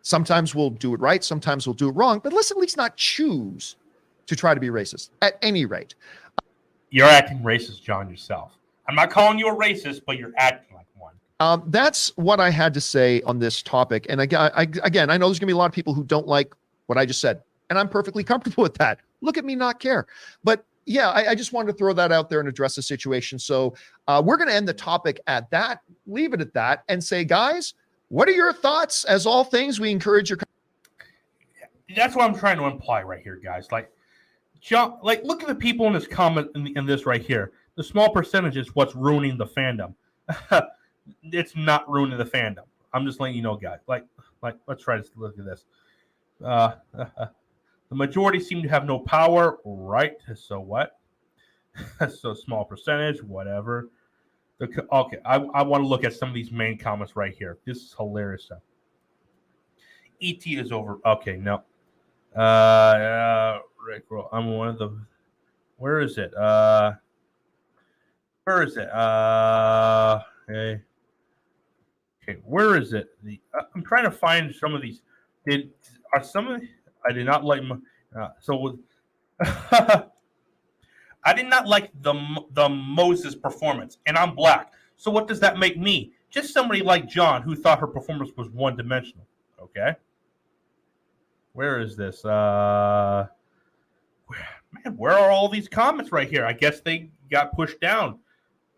Sometimes we'll do it right. Sometimes we'll do it wrong. But let's at least not choose to try to be racist at any rate. You're acting racist, John, yourself. I'm not calling you a racist, but you're acting like one. That's what I had to say on this topic. And again, I know there's going to be a lot of people who don't like what I just said, and I'm perfectly comfortable with that. Look at me not care. But yeah, I just wanted to throw that out there and address the situation. So we're going to end the topic at that, leave it at that, and say, guys, what are your thoughts? As all things, we encourage your. That's what I'm trying to imply right here, guys. Like, John, look at the people in this comment in this right here. The small percentage is what's ruining the fandom. It's not ruining the fandom. I'm just letting you know, guys. Like, let's try to look at this. The majority seem to have no power, right? So what? So small percentage, whatever. Okay, I want to look at some of these main comments right here. This is hilarious stuff. ET is over. Okay, no. Rick, I'm one of the. Where is it? Where is it? Okay. Okay, where is it? I'm trying to find some of these. I did not like. I did not like the Moses performance, and I'm black. So what does that make me? Just somebody like John who thought her performance was one-dimensional. Okay. Where is this? Where are all these comments right here? I guess they got pushed down.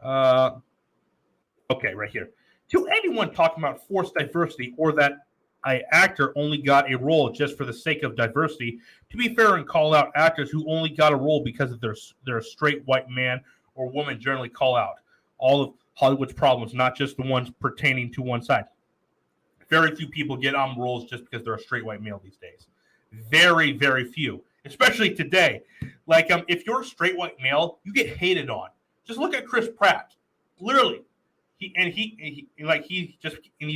Okay, right here. To anyone talking about forced diversity or that an actor only got a role just for the sake of diversity, to be fair and call out actors who only got a role because of their straight white man or woman generally call out all of Hollywood's problems, not just the ones pertaining to one side. Very few people get on roles just because they're a straight white male these days. Very, very few, especially today. Like, if you're a straight white male, you get hated on. Just look at Chris Pratt. Literally, he's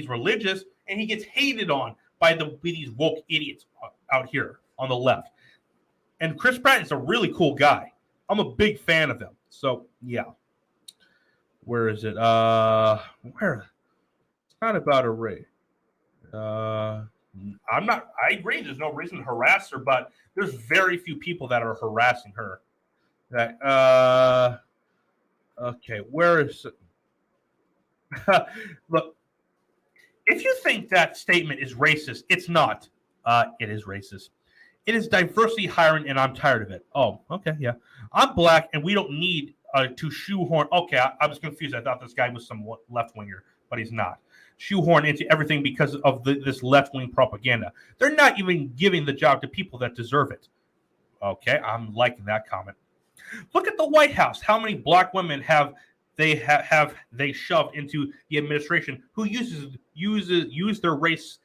religious and he gets hated on by these woke idiots out here on the left. And Chris Pratt is a really cool guy. I'm a big fan of him. So yeah. Where is it? Where? It's not about a race. I agree. There's no reason to harass her, but there's very few people that are harassing her. Okay, where is it? Look, if you think that statement is racist, it's not. It is racist. It is diversity hiring, and I'm tired of it. Oh, okay, yeah. I'm black, and we don't need to shoehorn. Okay, I was confused. I thought this guy was some left winger, but he's not. Shoehorn into everything because of this left wing propaganda. They're not even giving the job to people that deserve it. Okay, I'm liking that comment. Look at the White House. How many black women have they shoved into the administration who use their race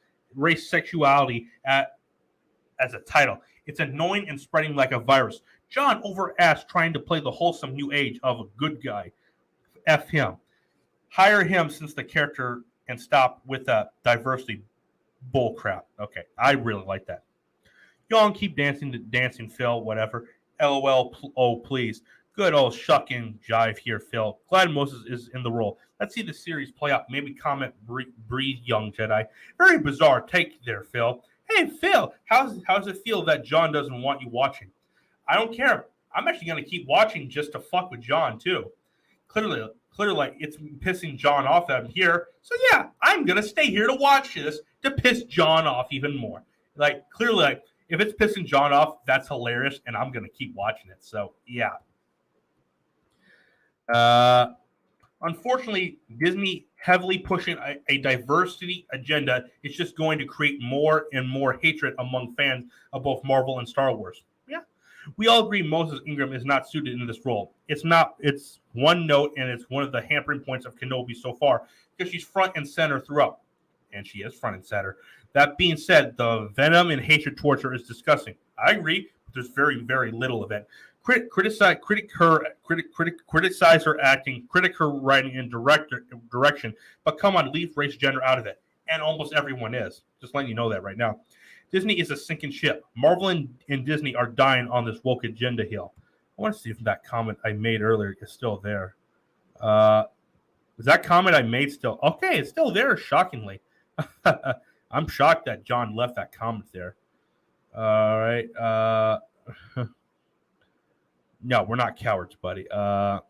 sexuality as a title? It's annoying and spreading like a virus. John over-ass trying to play the wholesome new age of a good guy. F him. Hire him since the character and stop with that diversity bull crap. Okay, I really like that. Y'all keep dancing, Phil, whatever. LOL, oh, please. Good old shuck and jive here, Phil. Glad Moses is in the role. Let's see the series play out. Maybe comment, breathe, young Jedi. Very bizarre take there, Phil. Hey, Phil, how does it feel that John doesn't want you watching? I don't care. I'm actually going to keep watching just to fuck with John, too. Clearly, it's pissing John off that I'm here. So, yeah, I'm going to stay here to watch this to piss John off even more. Clearly, if it's pissing John off, that's hilarious, and I'm going to keep watching it. So, yeah. Unfortunately, Disney heavily pushing a diversity agenda is just going to create more and more hatred among fans of both Marvel and Star Wars. Yeah. We all agree Moses Ingram is not suited in this role. It's one note, and it's one of the hampering points of Kenobi so far because she's front and center throughout. And she is front and center. That being said, the venom and hatred towards her is disgusting. I agree, but there's very, very little of it. Criticize her acting, critic her writing and direction, but come on, leave race gender out of it. And almost everyone is. Just letting you know that right now. Disney is a sinking ship. Marvel and Disney are dying on this woke agenda hill. I want to see if that comment I made earlier is still there. Is that comment I made still? Okay, it's still there, shockingly. I'm shocked that John left that comment there. All right. No, we're not cowards, buddy. All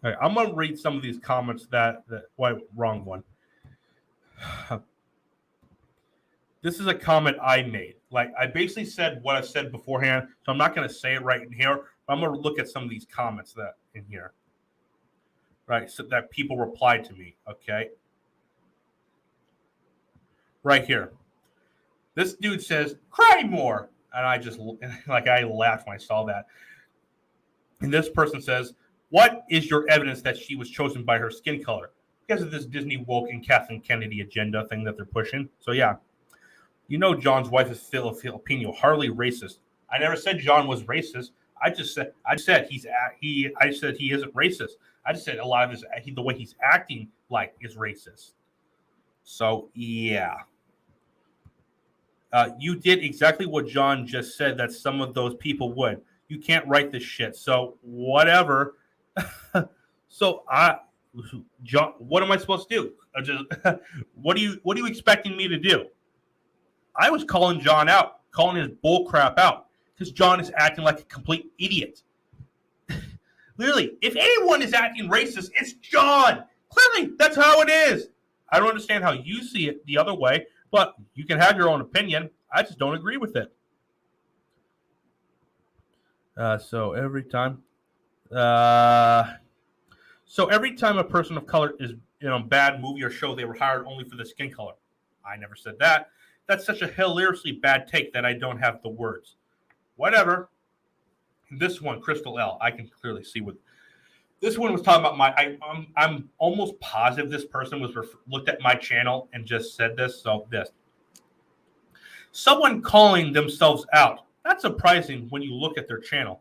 right, I'm going to read some of these comments wrong one. This is a comment I made. I basically said what I said beforehand, so I'm not going to say it right in here. But I'm going to look at some of these comments that in here. Right, so that people replied to me, okay? Right here. This dude says, cry more. And I just, I laughed when I saw that. And this person says, what is your evidence that she was chosen by her skin color? Because of this Disney woke and Kathleen Kennedy agenda thing that they're pushing. So, yeah. You know John's wife is Filipino, hardly racist. I never said John was racist. I said he isn't racist. I just said a lot of the way he's acting is racist. So, yeah. You did exactly what John just said that some of those people would. You can't write this shit. So, whatever. So, John, what am I supposed to do? What are you expecting me to do? I was calling John out, calling his bull crap out, because John is acting like a complete idiot. Literally, if anyone is acting racist, it's John. Clearly, that's how it is. I don't understand how you see it the other way, but you can have your own opinion. I just don't agree with it. So every time a person of color is in a bad movie or show, they were hired only for the skin color. I never said that. That's such a hilariously bad take that I don't have the words. Whatever. This one, Crystal L. I can clearly see what this one was talking about. I'm almost positive this person was looked at my channel and just said this. So this. Someone calling themselves out. That's surprising when you look at their channel.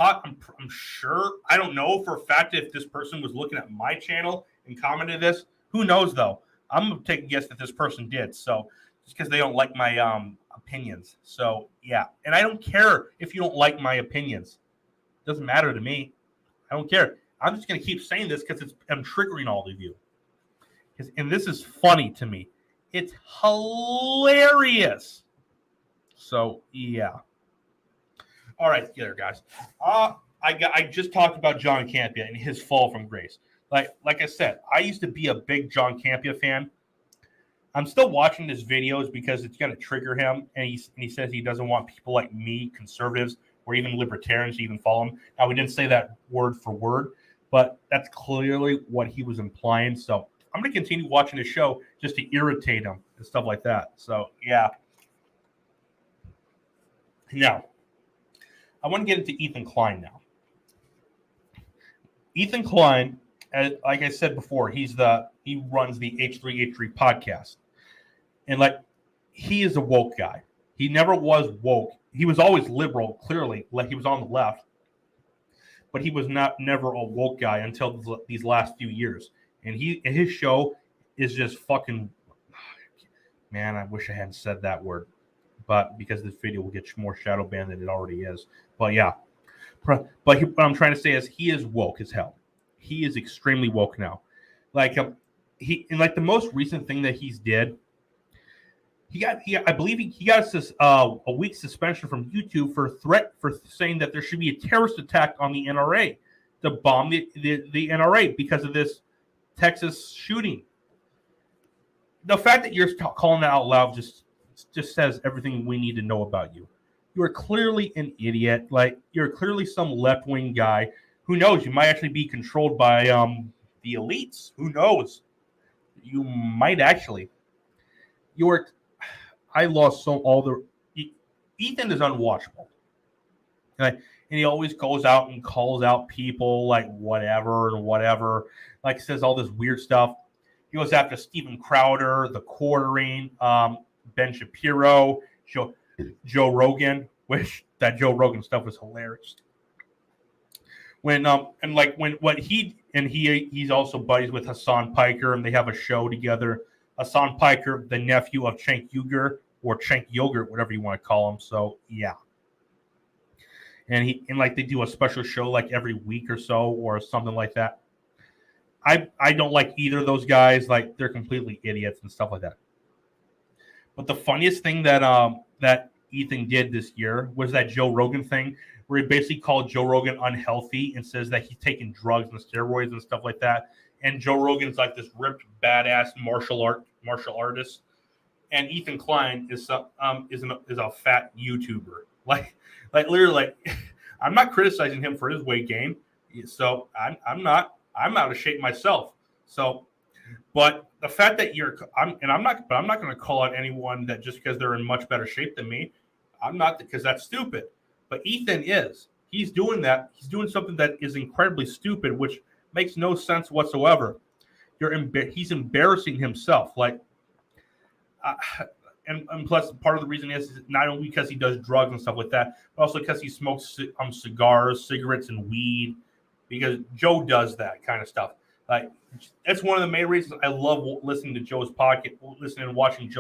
I'm sure. I don't know for a fact if this person was looking at my channel and commented this. Who knows though? I'm gonna take a guess that this person did. So just because they don't like my opinions. So yeah, and I don't care if you don't like my opinions. It doesn't matter to me. I don't care. I'm just gonna keep saying this because I'm triggering all of you. And this is funny to me. It's hilarious. So yeah. All right, there, guys. I just talked about John Campea and his fall from grace. Like I said, I used to be a big John Campea fan. I'm still watching his videos because it's going to trigger him, and he says he doesn't want people like me, conservatives, or even libertarians even follow him. Now, we didn't say that word for word, but that's clearly what he was implying. So I'm going to continue watching the show just to irritate him and stuff like that. So, yeah. Now, I want to get into Ethan Klein now. Ethan Klein, like I said before, he runs the H3H3 podcast. And like, he is a woke guy. He never was woke. He was always liberal, clearly, like he was on the left. But he was never a woke guy until these last few years. And his show is just fucking, man, I wish I hadn't said that word. But because this video will get more shadow banned than it already is. But yeah. But what I'm trying to say is he is woke as hell. He is extremely woke now. Like the most recent thing that he's did, I believe he got a week suspension from YouTube for saying that there should be a terrorist attack on the NRA to bomb the NRA because of this Texas shooting. The fact that you're calling that out loud just says everything we need to know about you. You are clearly an idiot. Like, you're clearly some left-wing guy. Who knows? You might actually be controlled by the elites. Who knows? You might actually. I lost Ethan is unwatchable. And he always goes out and calls out people like whatever. Like, says all this weird stuff. He goes after Steven Crowder, The Quartering, Ben Shapiro, Joe Rogan, which that Joe Rogan stuff was hilarious. He's also buddies with Hassan Piker, and they have a show together. Hassan Piker, the nephew of Cenk Uygur, or Cenk Yogurt, whatever you want to call him. So yeah. And they do a special show like every week or so, or something like that. I don't like either of those guys. Like, they're completely idiots and stuff like that. But the funniest thing that Ethan did this year was that Joe Rogan thing, where he basically called Joe Rogan unhealthy and says that he's taking drugs and steroids and stuff like that. And Joe Rogan's like this ripped, badass martial artist, and Ethan Klein is a fat YouTuber. Like literally, I'm not criticizing him for his weight gain. So I'm not out of shape myself. So, but the fact that I'm not going to call out anyone that just because they're in much better shape than me. I'm not, because that's stupid. But Ethan is. He's doing that. He's doing something that is incredibly stupid, which makes no sense whatsoever. He's embarrassing himself. Like, and plus, part of the reason is not only because he does drugs and stuff like that, but also because he smokes cigars, cigarettes, and weed. Because Joe does that kind of stuff. Like, that's one of the main reasons I love listening to Joe's podcast, listening and watching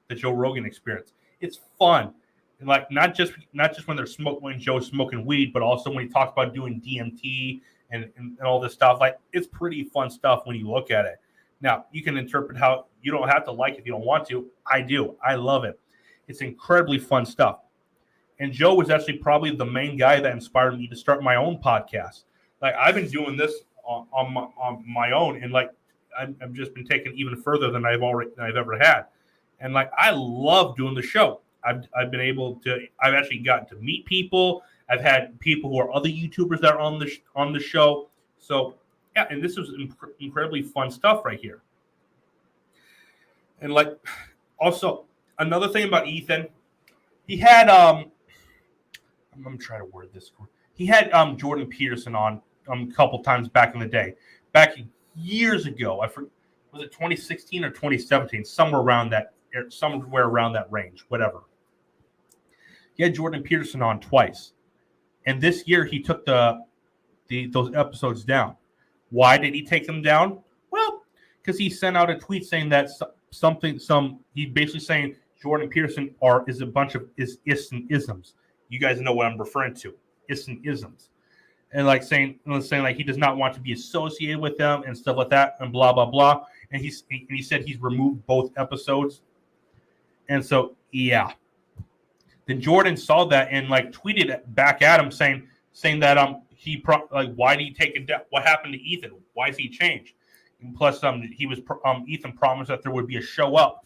the Joe Rogan Experience. It's fun, and like not just when Joe's smoking weed, but also when he talks about doing DMT and all this stuff. Like, it's pretty fun stuff when you look at it. Now, you can interpret how you don't have to like it if you don't want to. I do. I love it. It's incredibly fun stuff. And Joe was actually probably the main guy that inspired me to start my own podcast. Like, I've been doing this on my own, and like I've just been taken even further than I've ever had. And like, I love doing the show. I've actually gotten to meet people. I've had people who are other YouTubers that are on the show. So yeah, and this was incredibly fun stuff right here. And like, also another thing about Ethan, he had I'm trying to word this. He had Jordan Peterson on a couple times back in the day, back years ago. I forget, was it 2016 or 2017? Somewhere around that range, whatever. He had Jordan Peterson on twice, and this year he took those episodes down. Why did he take them down? Well, because he sent out a tweet saying that he basically saying Jordan Peterson is a bunch of isms. You guys know what I'm referring to, isms. And like saying like he does not want to be associated with them and stuff like that and blah blah blah. And he said he's removed both episodes. And so yeah, then Jordan saw that and like tweeted back at him saying that why did he take it down? What happened to Ethan? Why has he changed? And plus Ethan promised that there would be a show up.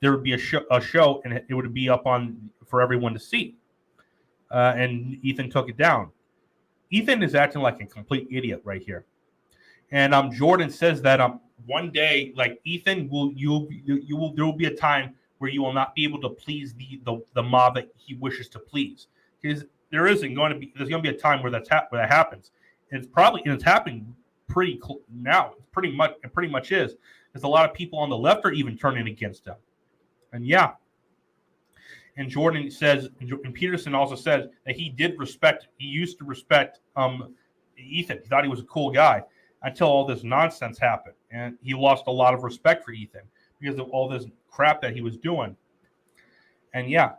There would be a show and it would be up on for everyone to see. and Ethan took it down. Ethan is acting like a complete idiot right here. And Jordan says that one day, like Ethan there will be a time where you will not be able to please the mob that he wishes to please. Because there's going to be a time where that happens. And it's happening now. It pretty much is. Because a lot of people on the left are even turning against him. And yeah. And Jordan says, and Peterson also says that he used to respect Ethan. He thought he was a cool guy until all this nonsense happened. And he lost a lot of respect for Ethan because of all this crap that he was doing. And yeah.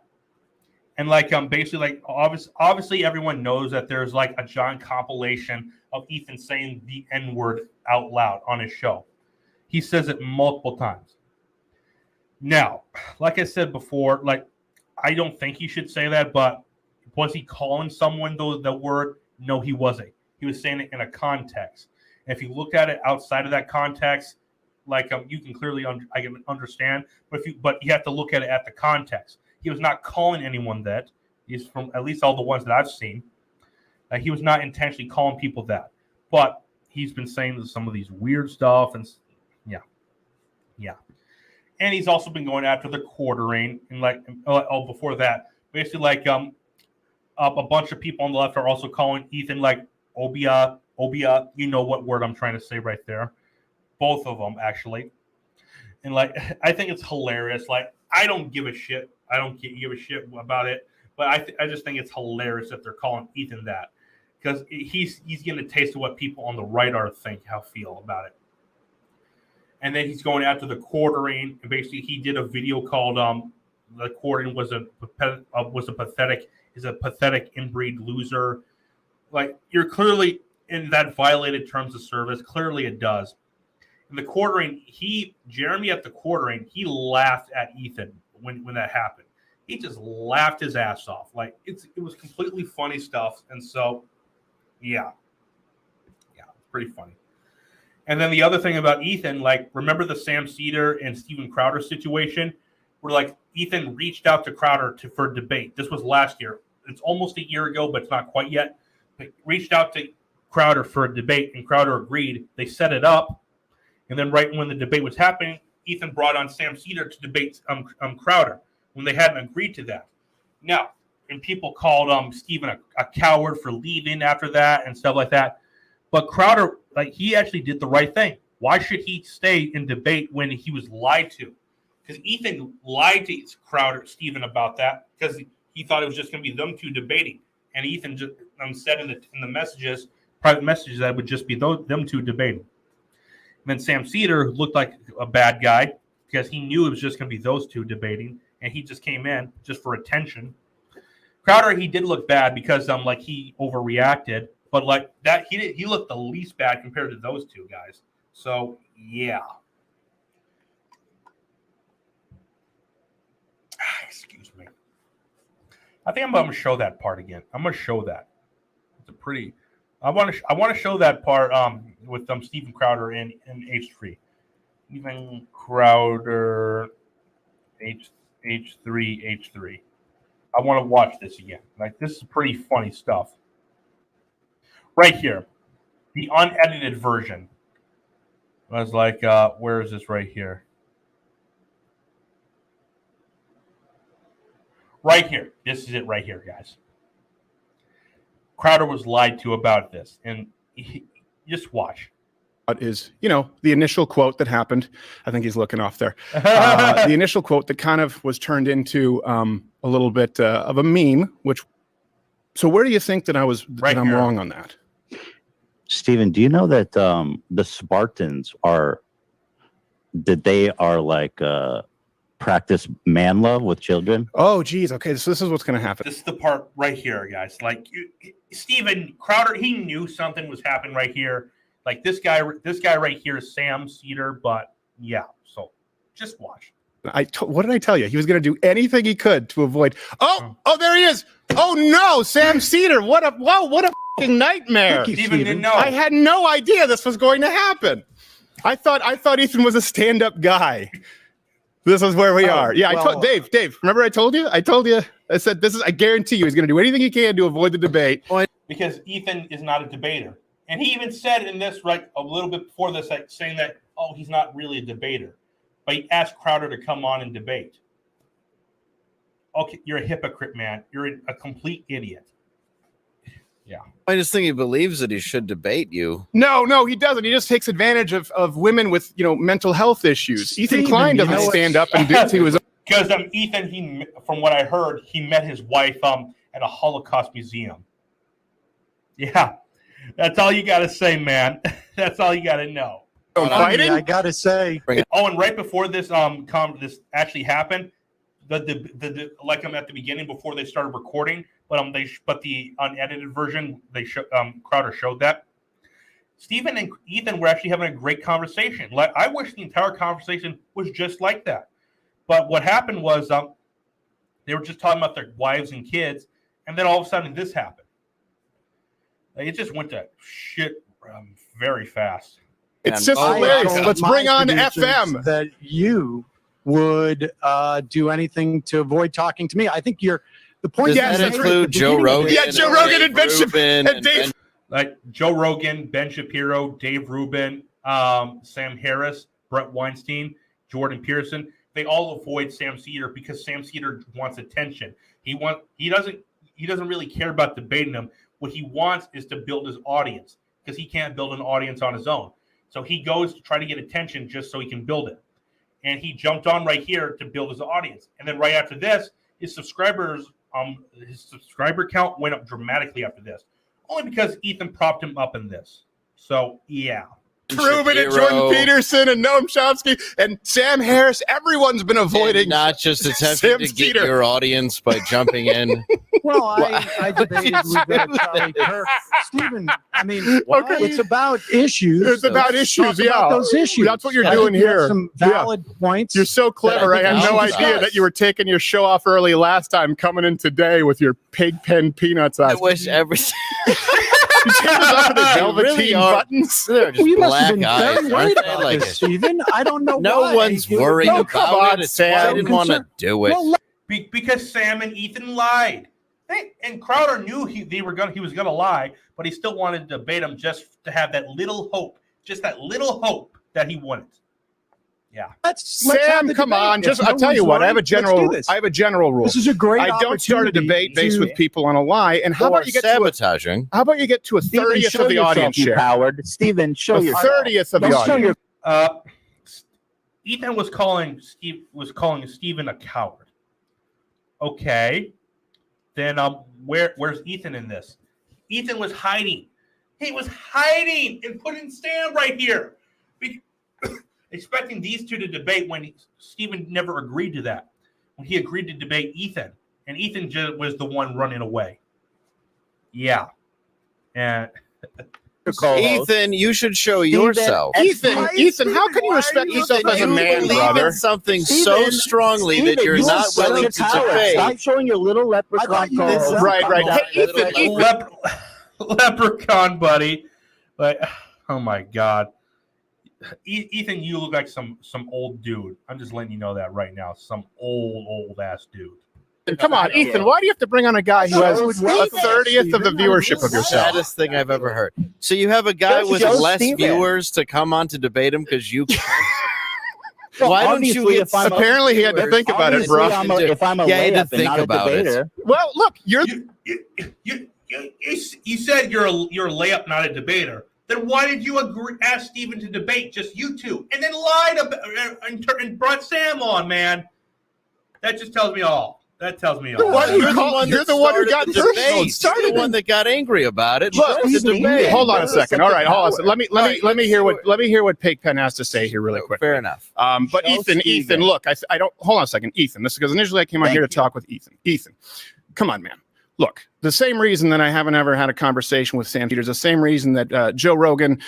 And like basically like obviously everyone knows that there's like a John compilation of Ethan saying the N-word out loud on his show. He says it multiple times. Now, like I said before, like I don't think he should say that, but was he calling someone the word? No, he wasn't. He was saying it in a context. And if you look at it outside of that context, like you can clearly I can understand, but you have to look at it at the context. He was not calling anyone that. He's from at least all the ones that I've seen. He was not intentionally calling people that, but he's been saying some of these weird stuff and yeah. And he's also been going after the quartering and before that, basically like a bunch of people on the left are also calling Ethan like Obia. You know what word I'm trying to say right there. Both of them actually, and like I think it's hilarious. Like I don't give a shit. I don't give a shit about it, but I just think it's hilarious that they're calling Ethan that because he's getting a taste of what people on the right feel about it. And then he's going after the quartering. And basically, he did a video called "The Quartering was a pathetic inbreed loser." Like you're clearly in that violated terms of service. Clearly, it does. And the quartering, Jeremy at the quartering, he laughed at Ethan when that happened. He just laughed his ass off. Like it was completely funny stuff. And so, yeah, pretty funny. And then the other thing about Ethan, like, remember the Sam Cedar and Steven Crowder situation where, like, Ethan reached out to Crowder for debate. This was last year. It's almost a year ago, but it's not quite yet. But reached out to Crowder for a debate, and Crowder agreed. They set it up. And then right when the debate was happening, Ethan brought on Sam Cedar to debate Crowder when they hadn't agreed to that. Now, and people called Steven a coward for leaving after that and stuff like that. But Crowder, like, he actually did the right thing. Why should he stay in debate when he was lied to? Because Ethan lied to Steven about that because he thought it was just going to be them two debating. And Ethan just said in the messages, private messages, that it would just be them two debating. And then Sam Cedar looked like a bad guy because he knew it was just going to be those two debating. And he just came in just for attention. Crowder, he did look bad because he overreacted. But like that, he looked the least bad compared to those two guys. So yeah. Excuse me. I think I'm going to show that part again. I'm going to show that. It's a pretty. I want to show that part with Steven Crowder in H3. Steven Crowder H3. I want to watch this again. Like, this is pretty funny stuff. Right here, the unedited version. I was like, where is this right here? Right here. This is it right here, guys. Crowder was lied to about this. And just watch. Is, the initial quote that happened. I think he's looking off there. The initial quote that kind of was turned into a little bit of a meme, so where do you think that I'm wrong on that? Steven, do you know that the Spartans are like practice man love with children? Oh, geez. Okay, so this is what's going to happen. This is the part right here, guys. Like, Steven Crowder, he knew something was happening right here. Like, this guy right here is Sam Cedar, but yeah. So just watch. What did I tell you? He was going to do anything he could to avoid. Oh, there he is. Oh no, Sam Cedar. What a fucking nightmare. Steven didn't know. I had no idea this was going to happen. I thought Ethan was a stand-up guy. This is where we Oh, are. Yeah, I well, told Dave, remember I told you? I said, I guarantee you he's going to do anything he can to avoid the debate. Because Ethan is not a debater. And he even said in this, right, a little bit before this, like, saying that, oh, he's not really a debater. But he asked Crowder to come on and debate. Okay, you're a hypocrite, man. You're a complete idiot. Yeah. I just think he believes that he should debate you. No, he doesn't. He just takes advantage of women with, mental health issues. Ethan Klein doesn't stand up and do to his. Because Ethan, from what I heard, he met his wife at a Holocaust museum. Yeah, that's all you got to say, man. That's all you got to know. Fighting? I gotta say, Oh, and right before this this actually happened, the like at the beginning before they started recording, but the unedited version Crowder showed that Stephen and Ethan were actually having a great conversation. Like, I wish the entire conversation was just like that. But what happened was they were just talking about their wives and kids, and then all of a sudden this happened. Like, it just went to shit very fast. It's just hilarious. Let's bring on FM. That you would do anything to avoid talking to me. I think the point. Does Yes, that that's include Joe Rogan? Yeah, Joe Rogan and Ben Rubin and Dave. Like Joe Rogan, Ben Shapiro, Dave Rubin, Sam Harris, Brett Weinstein, Jordan Peterson. They all avoid Sam Cedar because Sam Cedar wants attention. He doesn't really care about debating him. What he wants is to build his audience because he can't build an audience on his own. So he goes to try to get attention just so he can build it. And he jumped on right here to build his audience. And then right after this, his subscriber count went up dramatically after this. Only because Ethan propped him up in this. So, yeah. Rubin and Jordan Peterson and Noam Chomsky and Sam Harris. Everyone's been avoiding. And not just attempting Sam to get Cedar. your audience by jumping in. Well, I debated with Charlie Kirk. Stephen, I mean, it's about issues. It's about issues, Talk about those issues. That's what you're I think doing you have here. Some valid points. You're so clever. I that I had think no we should idea discuss. that you were taking your show off early last time, coming in today with your pig pen peanuts I on. wish every. You take those off with the velveteen really are. buttons. They're just Well, you must have black been eyes, very worried aren't they? about Like, this, Stephen. I don't know no why. one's worried No, come about on, it. It's why I Sam. didn't want to do it. Well, Because Sam and Ethan lied. And Crowder knew he was gonna lie, but he still wanted to debate him just to have that little hope, that he wouldn't. Yeah. let's have Sam, the come debate. on. If Just no I'll tell you one's what. I have a worried, let's general. do this. I have a general rule. This is a great. I don't start a debate based with people on a lie. And how Or about you get to sabotaging? how about you get to a Stephen, 30th show of the yourself, audience you share? Howard. Stephen, show A yourself. 30th of the Don't show audience. your Ethan was calling Stephen a coward. Okay. Then where's Ethan in this? Ethan was hiding. He was hiding and putting Sam right here. Expecting these two to debate when Stephen never agreed to that. When he agreed to debate Ethan. And Ethan just was the one running away. Yeah. And Ethan, you should show yourself. Ethan, how can you respect yourself as a You man, believe brother? in something so Steven, strongly that you're you not are such willing a to coward. debate. Stop showing your little leprechaun. you did card. Right. Hey, Ethan, leprechaun, buddy. But oh my God. Ethan, you look like some old dude. I'm just letting you know that right now. Some old ass dude. come on, Ethan. Why do you have to bring on a guy who has a 30th of the viewership of yourself? Saddest thing I've ever heard. So you have a guy Just with show less Steven. viewers to come on to debate him because you. Well, Why don't you obviously, get? if I'm a- Apparently, he had to think about it, bro. If I'm a Yeah, I had to layup and think not a about it. debater, Well, look, you're You said you're a layup, not a debater. Then why did you ask Stephen to debate just you two, and then lied about and brought Sam on, man? That just tells me all. That tells me all. What? You're the one who got personal. You're the one that got angry about it. Look, It's a debate. hold on a second. All right, hold on. Let me hear what Pigpen has to say here really quick. Fair enough. But Show Ethan, Steven. look, I don't hold on a second, Ethan. This is because initially I came on Thank here to you. talk with Ethan. Ethan, come on, man. Look, the same reason that I haven't ever had a conversation with Sam Peters, the same reason that Joe Rogan,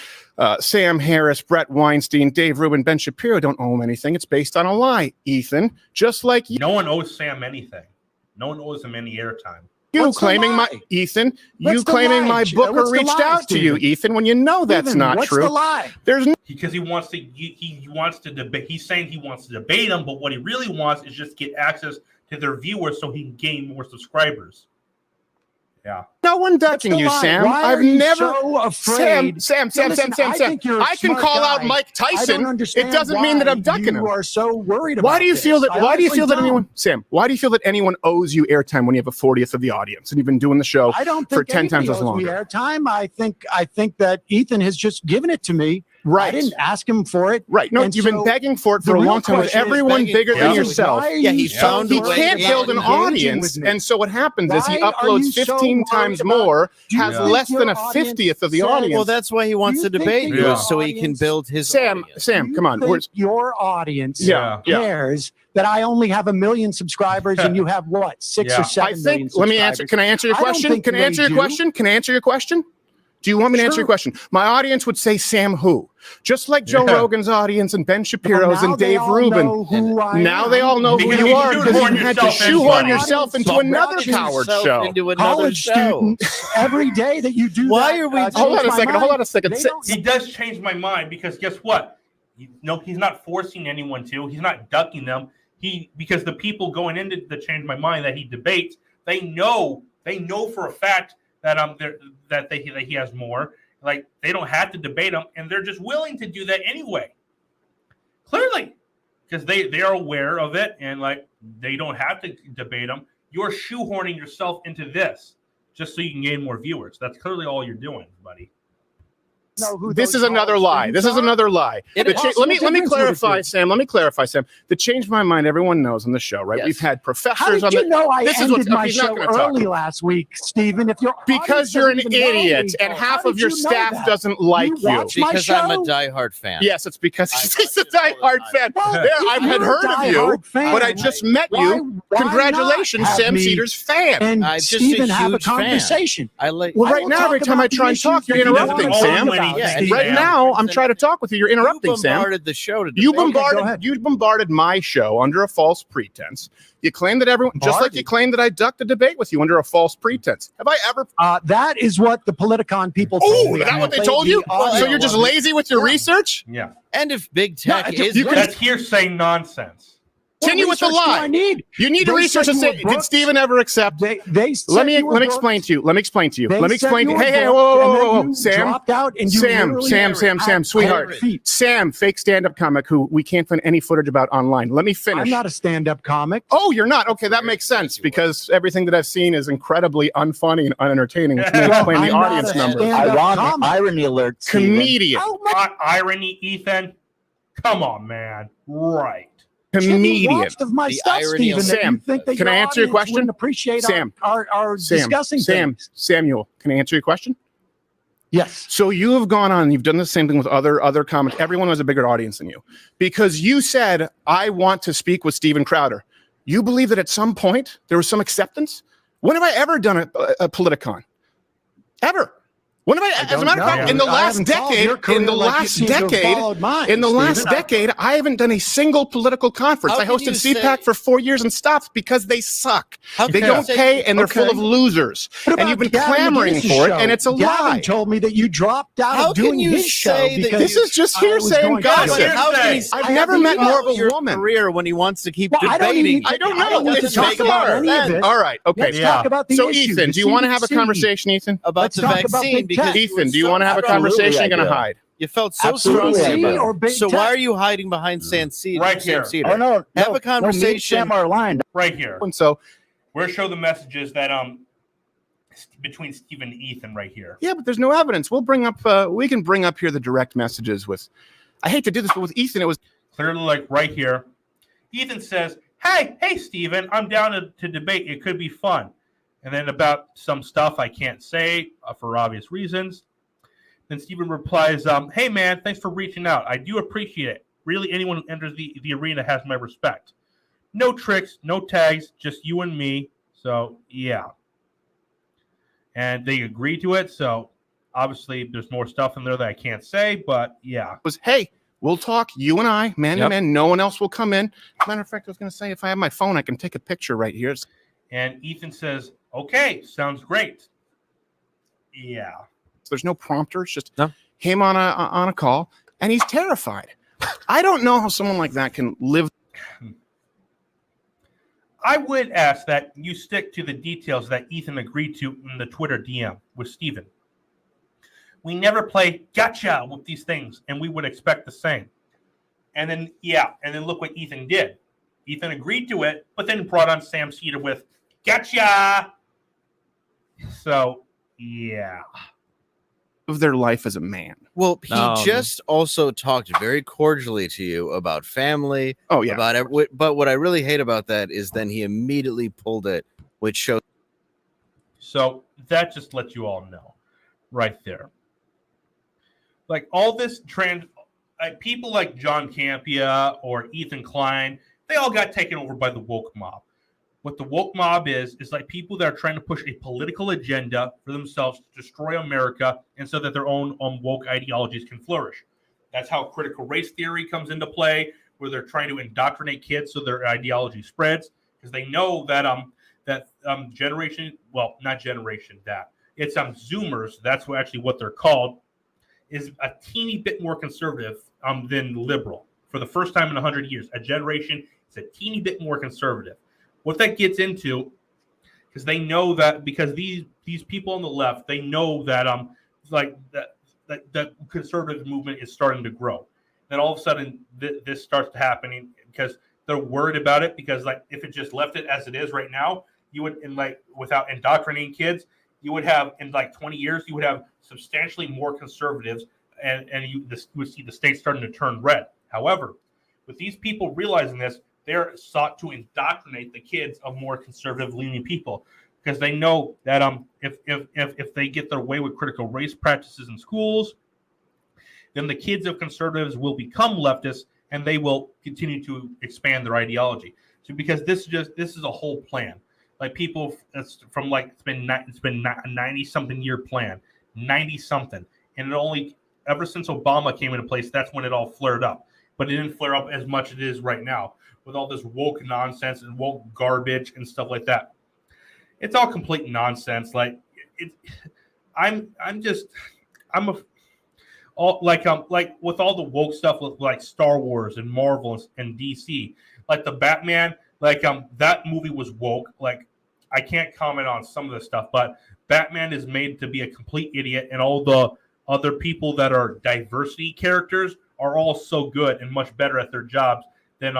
Sam Harris, Brett Weinstein, Dave Rubin, Ben Shapiro don't owe him anything. It's based on a lie, Ethan. Just like you. No one owes Sam anything. No one owes him any airtime. You What's the claiming my lie? Ethan, What's you the claiming lie? my booker What's the reached lie, out to you, Stephen? Ethan, when you know that's Stephen, not what's true. the lie? There's Because he wants to debate. He's saying he wants to debate them, but what he really wants is just get access to their viewers so he can gain more subscribers. Yeah. no one ducking What's the you, lie? Sam. Why I've are you never. so afraid? Sam. Listen, I think you're a I can smart call out guy. Mike I Tyson. don't understand It doesn't mean that I'm ducking you him. are so worried about Why do you feel this. that? I Why do you honestly feel that don't. anyone, Sam? Why do you feel that anyone owes you airtime when you have a 40th of the audience and you've been doing the show I don't for think 10 times anybody as owes long? me airtime. I think that Ethan has just given it to me. Right. I didn't ask him for it. Right. No, And you've been so begging for it the for a real long time with question is everyone begging bigger for than it. yourself. Why are Yeah, you he so found a He way. worried can't Yeah, build an about engaging audience, with me? and so what happens is he Why are uploads you so 15 worried times about- more, Do you has think less than your a 50th of the says- audience. Well, that's why he wants Do to you debate think you, your so he can audience- build his Sam, audience. Sam, Do come you on. think your audience Yeah. cares that I only have 1 million subscribers and you have what, 6 Yeah. or 7 I million think. Let me answer. subscribers? Can I answer your I don't question? think Can I they answer your do. question? Can I answer your question? Do you want me to answer Sure. your question? My audience would say Sam who? Just like Joe Yeah. Rogan's audience and Ben Well, Shapiro's now and they Dave all Rubin. know who I Now am. they all know who Because you you are because shoehorn you had to yourself in, shoehorn buddy. yourself into But another watch coward yourself show. into another College show. students every day that you do Why that, are we- change Hold on a my second. mind. Hold on a second. They Sa- don't- He does change my mind because guess what? No, he's not forcing anyone to. He's not ducking them. Because the people going into the change my mind that he debates, they know for a fact that he has more. Like they don't have to debate him, and they're just willing to do that anyway. Clearly, because they are aware of it, and like they don't have to debate him. You're shoehorning yourself into this just so you can gain more viewers. That's clearly all you're doing, buddy. know who This those is another college lie. This students is are? another lie. It The is. cha- let me What difference would it clarify, be? Sam. Let me clarify, Sam. The change my mind. Everyone knows on the show, right? Yes. We've had How professors did on you the. know I This is ended what's- my he's not show gonna talk. early last week, Stephen? If your Because audience you're an doesn't even know idiot, me, and how half of did your you know staff that? doesn't like you. watch my Because I'm a show? diehard fan. Yes, it's because I he's watch a it all the diehard time. fan. Well, There, if I had you're a heard of you, diehard fan, but I just met you. why Congratulations, not have Sam me Cedars fan. and I'm just a Stephen have a huge fan. conversation. I like. Well, I right will now, talk every time I about the try and talk, issues you're that you interrupting, want to Sam. talk about, Yeah, Stephen. Right now, I'm trying to talk with you. You're interrupting, you Sam. bombarded the show to You debate. go bombarded. ahead. You bombarded my show under a false pretense. You claim that everyone, just like you Bombarded? claim that I ducked a debate with you under a false pretense. Have I ever? That is what the Politicon people told Oh, me. is that I what they played told the you? audio So you're just of it. lazy with your research? Yeah, And if big tech No, is you- right, that's hearsay nonsense. What Continue with the research do lie. I need? You need to They research said and you say, were did booked. Stephen ever accept? They said Let me you were let me booked. explain to you. Let me explain to you. They Let me said explain to you. were Hey, hey, booked, whoa, and whoa, then whoa, you Sam. dropped out and you literally Sam, had sweetheart. cold feet. Sam, fake stand-up comic who we can't find any footage about online. Let me finish. I'm not a stand-up comic. Oh, you're not? Okay, that makes sense because everything that I've seen is incredibly unfunny and unentertaining, which may Well, explain the I'm not audience a numbers. stand-up comic. Irony alert. Steven. Comedian. Oh my Irony, Ethan. Come on, man. Right. Comedian. watched of my The stuff, irony of- Stephen, that Sam, you think that can I your answer your audience question? wouldn't appreciate Sam, our discussing things. Samuel, can I answer your question? Yes. So you have gone on, you've done the same thing with other comics. Everyone has a bigger audience than you because you said, I want to speak with Steven Crowder. You believe that at some point there was some acceptance? When have I ever done a Politicon? Ever? When have I as a matter of fact, in the last decade, I haven't done a single political conference. How I can hosted you CPAC say- for 4 years and stopped because they suck. How They can you don't say- pay and they're full Okay. of losers. And you've been clamoring for it, and it's a Gavin lie. told me that you dropped out How of doing can you his show say that because This is just I was hearsay and going to gossip. do it. How can he I've say never that met more of a about your woman. career when he wants to keep Well, I don't debating? even- I don't I don't know. want It's to talk just about fair. any of it. All right. Okay. Let's talk about the So, issue, Ethan, the do you want to have a CDC. conversation, Ethan? about the Let's talk about vaccine big because tech. Ethan, do you want to have a Absolutely, conversation? I You're going to do. hide. you felt so Absolutely, strongly I do. about Or it. big So tech. why are you hiding behind Sam Cedar? Right Sam here. Cedar? Oh no! Have no, a conversation. No, me and Sam are aligned. Right here. And so, We're going to show the messages that between Stephen and Ethan right here. yeah, but there's no evidence. We'll bring up. We can bring up here the direct messages with. I hate to do this, but with Ethan, it was. Clearly, like right here. Ethan says, hey, Stephen, I'm down to debate. It could be fun. And then about some stuff I can't say for obvious reasons. Then Stephen replies, hey, man, thanks for reaching out. I do appreciate it. Really, anyone who enters the arena has my respect. No tricks, no tags, just you and me. So, yeah. And they agree to it. So, obviously, there's more stuff in there that I can't say. But, yeah. Was hey, we'll talk. You and I, man to man. No one else will come in. Matter of fact, I was going to say, if I have my phone, I can take a picture right here. And Ethan says, Okay, sounds great. Yeah. There's no prompter. It's just No. him on a call, and he's terrified. I don't know how someone like that can live. I would ask that you stick to the details that Ethan agreed to in the Twitter DM with Steven. We never play gotcha with these things, and we would expect the same. And then look what Ethan did. Ethan agreed to it, but then brought on Sam Cedar with gotcha. So, yeah. Of their life as a man. Well, he No, just also talked very cordially to you about family. Oh yeah. About but what I really hate about that is then he immediately pulled it, which shows. So that just lets you all know right there. Like all this people like John Campea or Ethan Klein, they all got taken over by the woke mob. What the woke mob is like people that are trying to push a political agenda for themselves to destroy America and so that their own woke ideologies can flourish. That's how critical race theory comes into play, where they're trying to indoctrinate kids so their ideology spreads, because they know that it's Zoomers, that's what they're called, is a teeny bit more conservative than liberal. For the first time in 100 years, a generation is a teeny bit more conservative. What that gets into, because they know that, because these people on the left, they know that that conservative movement is starting to grow. Then all of a sudden this starts happening because they're worried about it, because like if it just left it as it is right now, you would without indoctrinating kids, you would have in 20 years you would have substantially more conservatives, and you would see the state starting to turn red. However, with these people realizing this, they're sought to indoctrinate the kids of more conservative-leaning people, because they know that if they get their way with critical race practices in schools, then the kids of conservatives will become leftists and they will continue to expand their ideology. So because this is a whole plan. Like people, it's been a 90-something year plan, 90-something, and it only ever since Obama came into place, that's when it all flared up. But it didn't flare up as much as it is right now, with all this woke nonsense and woke garbage and stuff like that. It's all complete nonsense. Like with all the woke stuff with like Star Wars and Marvel and DC, like the Batman, that movie was woke. Like I can't comment on some of this stuff, but Batman is made to be a complete idiot, and all the other people that are diversity characters are all so good and much better at their jobs than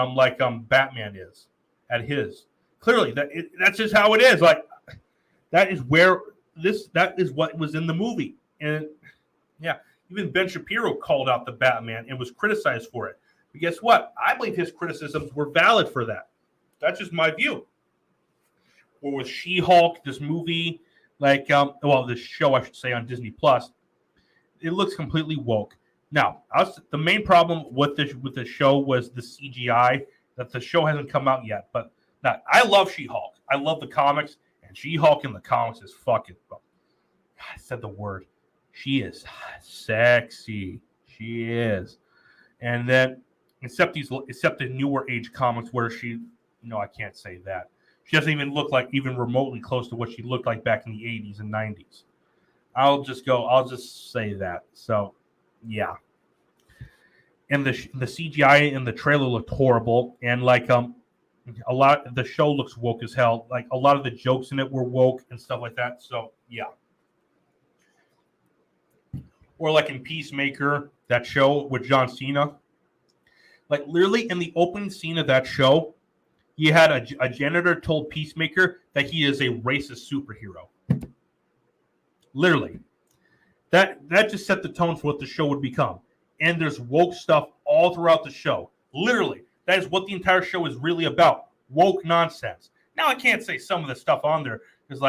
Batman is at his. Clearly, that's just how it is. Like that is what was in the movie, and yeah, even Ben Shapiro called out the Batman and was criticized for it. But guess what? I believe his criticisms were valid for that. That's just my view. Or with She-Hulk, this movie, this show I should say on Disney Plus, it looks completely woke. Now, the main problem with the show was the CGI, that the show hasn't come out yet. But now, I love She-Hulk. I love the comics, and She-Hulk in the comics is fucking. I said the word. She is sexy. She is. And then, except the newer age comics where she, no, I can't say that. She doesn't even look like even remotely close to what she looked like back in the 80s and 90s. I'll just say that. So, yeah. And the CGI in the trailer looked horrible, and a lot the show looks woke as hell. Like a lot of the jokes in it were woke and stuff like that. So, yeah. Or like in Peacemaker, that show with John Cena. Like literally in the opening scene of that show, you had a janitor told Peacemaker that he is a racist superhero. Literally. That just set the tone for what the show would become. And there's woke stuff all throughout the show. Literally. That is what the entire show is really about. Woke nonsense. Now I can't say some of the stuff on there is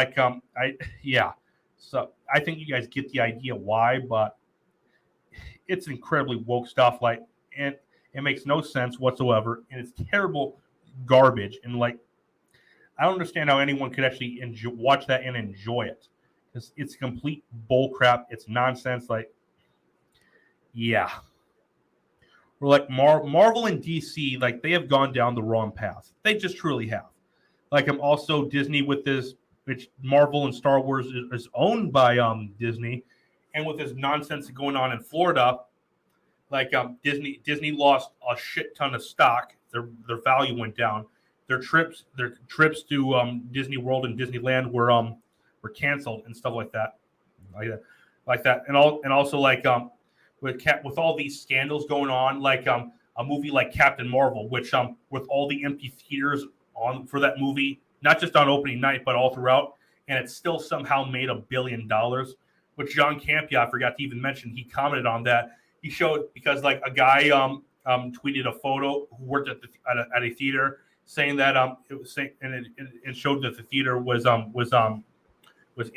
So I think you guys get the idea why, but it's incredibly woke stuff. And it makes no sense whatsoever, and it's terrible garbage. And I don't understand how anyone could actually watch that and enjoy it. It's complete bull crap. It's nonsense. Yeah. Or Marvel and DC, they have gone down the wrong path. They just truly have. I'm also Disney with this which Marvel and Star Wars is owned by Disney, and with this nonsense going on in Florida, like Disney lost a shit ton of stock. Their value went down. Their trips to Disney World and Disneyland were canceled and stuff like that, and also like with all these scandals going on, like a movie like Captain Marvel, which with all the empty theaters on for that movie, not just on opening night but all throughout, and it still somehow made $1 billion. Which John Campea, I forgot to even mention, he commented on that. He showed because like a guy tweeted a photo who worked at a theater saying that it was saying, and it showed that the theater was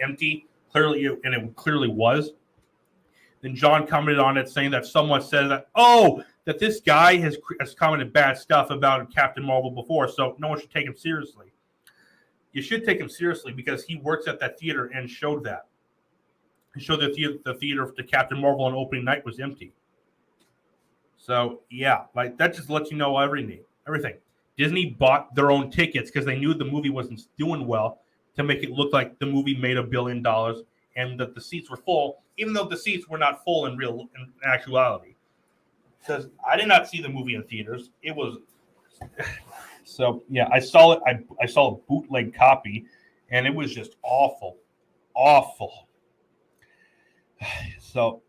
empty clearly, and it clearly was. Then John commented on it saying that someone said that this guy has commented bad stuff about Captain Marvel before, so no one should take him seriously. You should take him seriously because he works at that theater and showed that. He showed the theater to Captain Marvel on opening night was empty. So yeah, like that just lets you know everything. Disney bought their own tickets because they knew the movie wasn't doing well to make it look like the movie made $1 billion and that the seats were full, even though the seats were not full in actuality. Because I did not see the movie in theaters. It was so yeah. I saw it. I saw a bootleg copy, and it was just awful. So,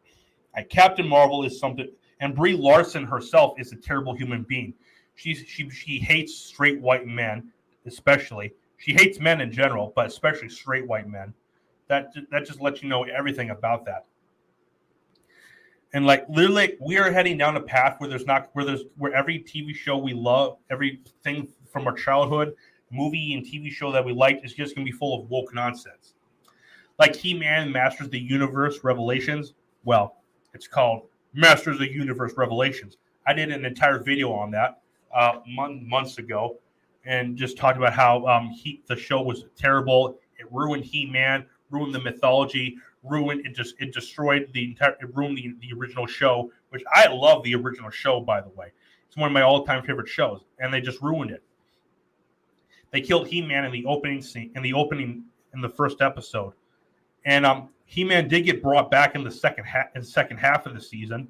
Captain Marvel is something, and Brie Larson herself is a terrible human being. She hates straight white men, especially. She hates men in general, but especially straight white men. That just lets you know everything about that. And like literally, we are heading down a path where where every TV show we love, everything from our childhood, movie and TV show that we liked is just going to be full of woke nonsense. Like He-Man, Masters of the Universe Revelations. Well, it's called Masters of the Universe Revelations. I did an entire video on that months ago, and just talked about how the show was terrible. It ruined He-Man, ruined the mythology, ruined the original show, which I love the original show, by the way. It's one of my all-time favorite shows, and they just ruined it. They killed He-Man in the opening scene, in the first episode. And He-Man did get brought back in the second half of the season.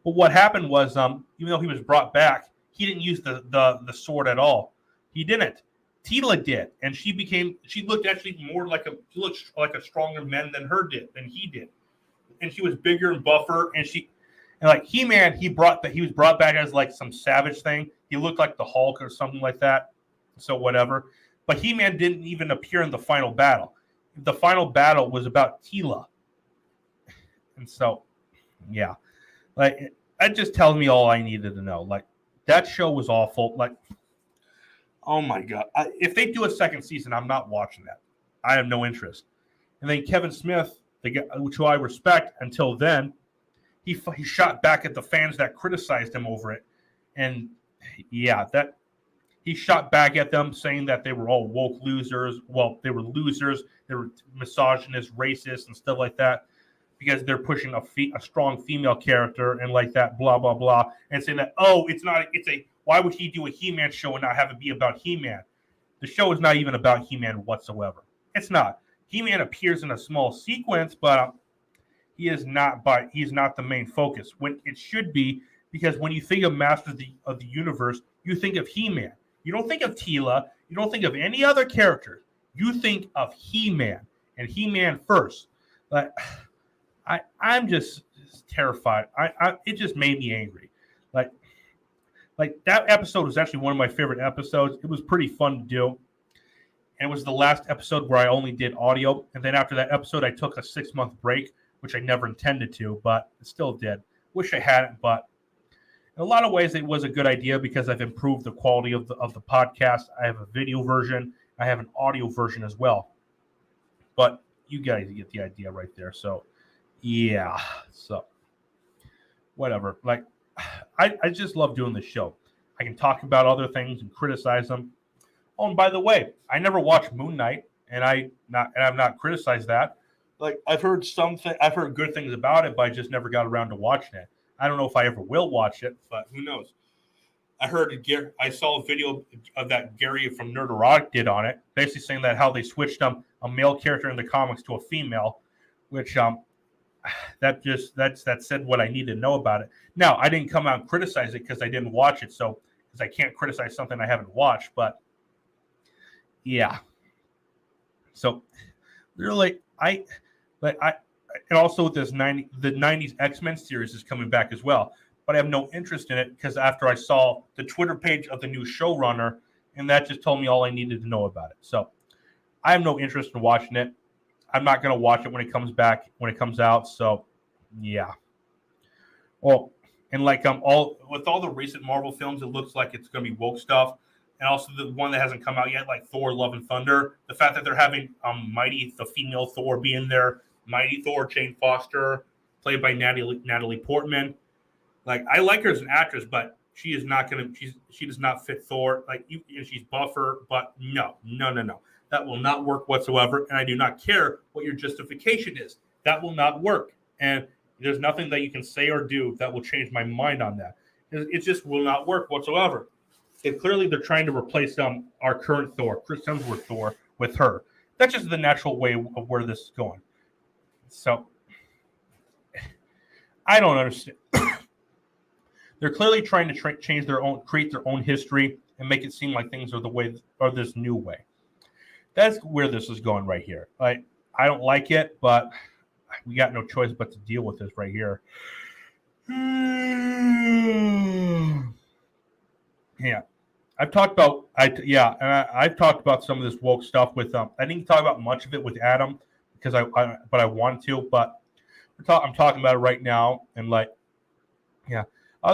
But what happened was, even though he was brought back, he didn't use the sword at all. He didn't. Tila did, and she looked actually more like a stronger man than he did, and she was bigger and buffer, and like He-Man, he was brought back as like some savage thing. He looked like the Hulk or something like that. So whatever. But He-Man didn't even appear in the final battle. The final battle was about Tila. And so, yeah. Like, that just tells me all I needed to know. Like, that show was awful. Like, oh my God. If they do a second season, I'm not watching that. I have no interest. And then Kevin Smith, who I respect until then, he shot back at the fans that criticized him over it. And, yeah, he shot back at them saying that they were all woke losers. Well, they were losers. They were misogynist, racist, and stuff like that because they're pushing a strong female character and like that, blah, blah, blah, and saying that, why would he do a He-Man show and not have it be about He-Man? The show is not even about He-Man whatsoever. It's not. He-Man appears in a small sequence, but he is not the main focus. When it should be, because when you think of Masters of the Universe, you think of He-Man. You don't think of Tila. You don't think of any other character. You think of He-Man and He-Man first. Like, I'm just terrified. It just made me angry. Like that episode was actually one of my favorite episodes. It was pretty fun to do. And it was the last episode where I only did audio. And then after that episode, I took a 6-month break, which I never intended to, but I still did. Wish I hadn't, but in a lot of ways, it was a good idea because I've improved the quality of the podcast. I have a video version. I have an audio version as well. But you guys get the idea right there. So, yeah. So, whatever. Like, I just love doing this show. I can talk about other things and criticize them. Oh, and by the way, I never watched Moon Knight, and I've not criticized that. Like, I've heard good things about it, but I just never got around to watching it. I don't know if I ever will watch it, but who knows? I saw a video of that Gary from Nerd Erotic did on it, basically saying that how they switched a male character in the comics to a female, which that said what I need to know about it. Now, I didn't come out and criticize it because I didn't watch it, so because I can't criticize something I haven't watched, but yeah. So really, and also this the 90s X-Men series is coming back as well, but I have no interest in it because after I saw the Twitter page of the new showrunner, and that just told me all I needed to know about it. So I have no interest in watching it. I'm not going to watch it when it comes out. So yeah. Well, and like all the recent Marvel films, it looks like it's going to be woke stuff. And also the one that hasn't come out yet, like Thor: Love and Thunder. The fact that they're having the female Thor be in there, Mighty Thor, Jane Foster, played by Natalie Portman. Like, I like her as an actress, but she is not gonna. She does not fit Thor. Like, she's buffer, but no. That will not work whatsoever. And I do not care what your justification is. That will not work. And there's nothing that you can say or do that will change my mind on that. It just will not work whatsoever. Clearly, they're trying to replace our current Thor, Chris Hemsworth Thor, with her. That's just the natural way of where this is going. So, I don't understand. They're clearly trying to change create their own history and make it seem like things are this new way. That's where this is going right here. I don't like it, but we got no choice but to deal with this right here. Yeah, I've talked about I've talked about some of this woke stuff with I didn't talk about much of it with Adam because I wanted to, but I'm talking about it right now, and I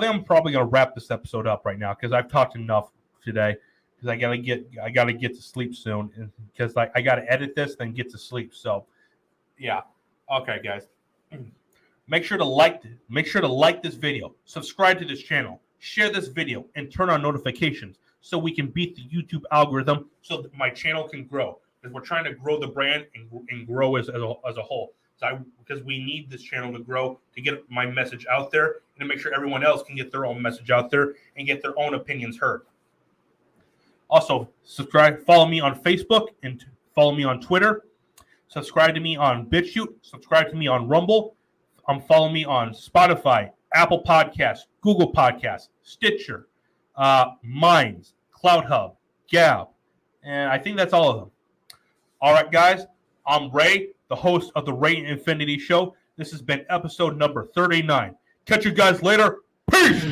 think I'm probably gonna wrap this episode up right now because I've talked enough today. Because I gotta get to sleep soon, because I gotta edit this, then get to sleep. So, yeah, okay, guys. Make sure to like this video, subscribe to this channel, share this video, and turn on notifications so we can beat the YouTube algorithm, so that my channel can grow. Because we're trying to grow the brand and grow as a whole. Because we need this channel to grow, to get my message out there, and to make sure everyone else can get their own message out there and get their own opinions heard. Also, subscribe, follow me on Facebook, and follow me on Twitter. Subscribe to me on BitChute. Subscribe to me on Rumble. Follow me on Spotify, Apple Podcasts, Google Podcasts, Stitcher, Minds, CloudHub, Gab, and I think that's all of them. All right, guys. I'm Ray, the host of the Ray Infinity Show. This has been episode number 39. Catch you guys later. Peace!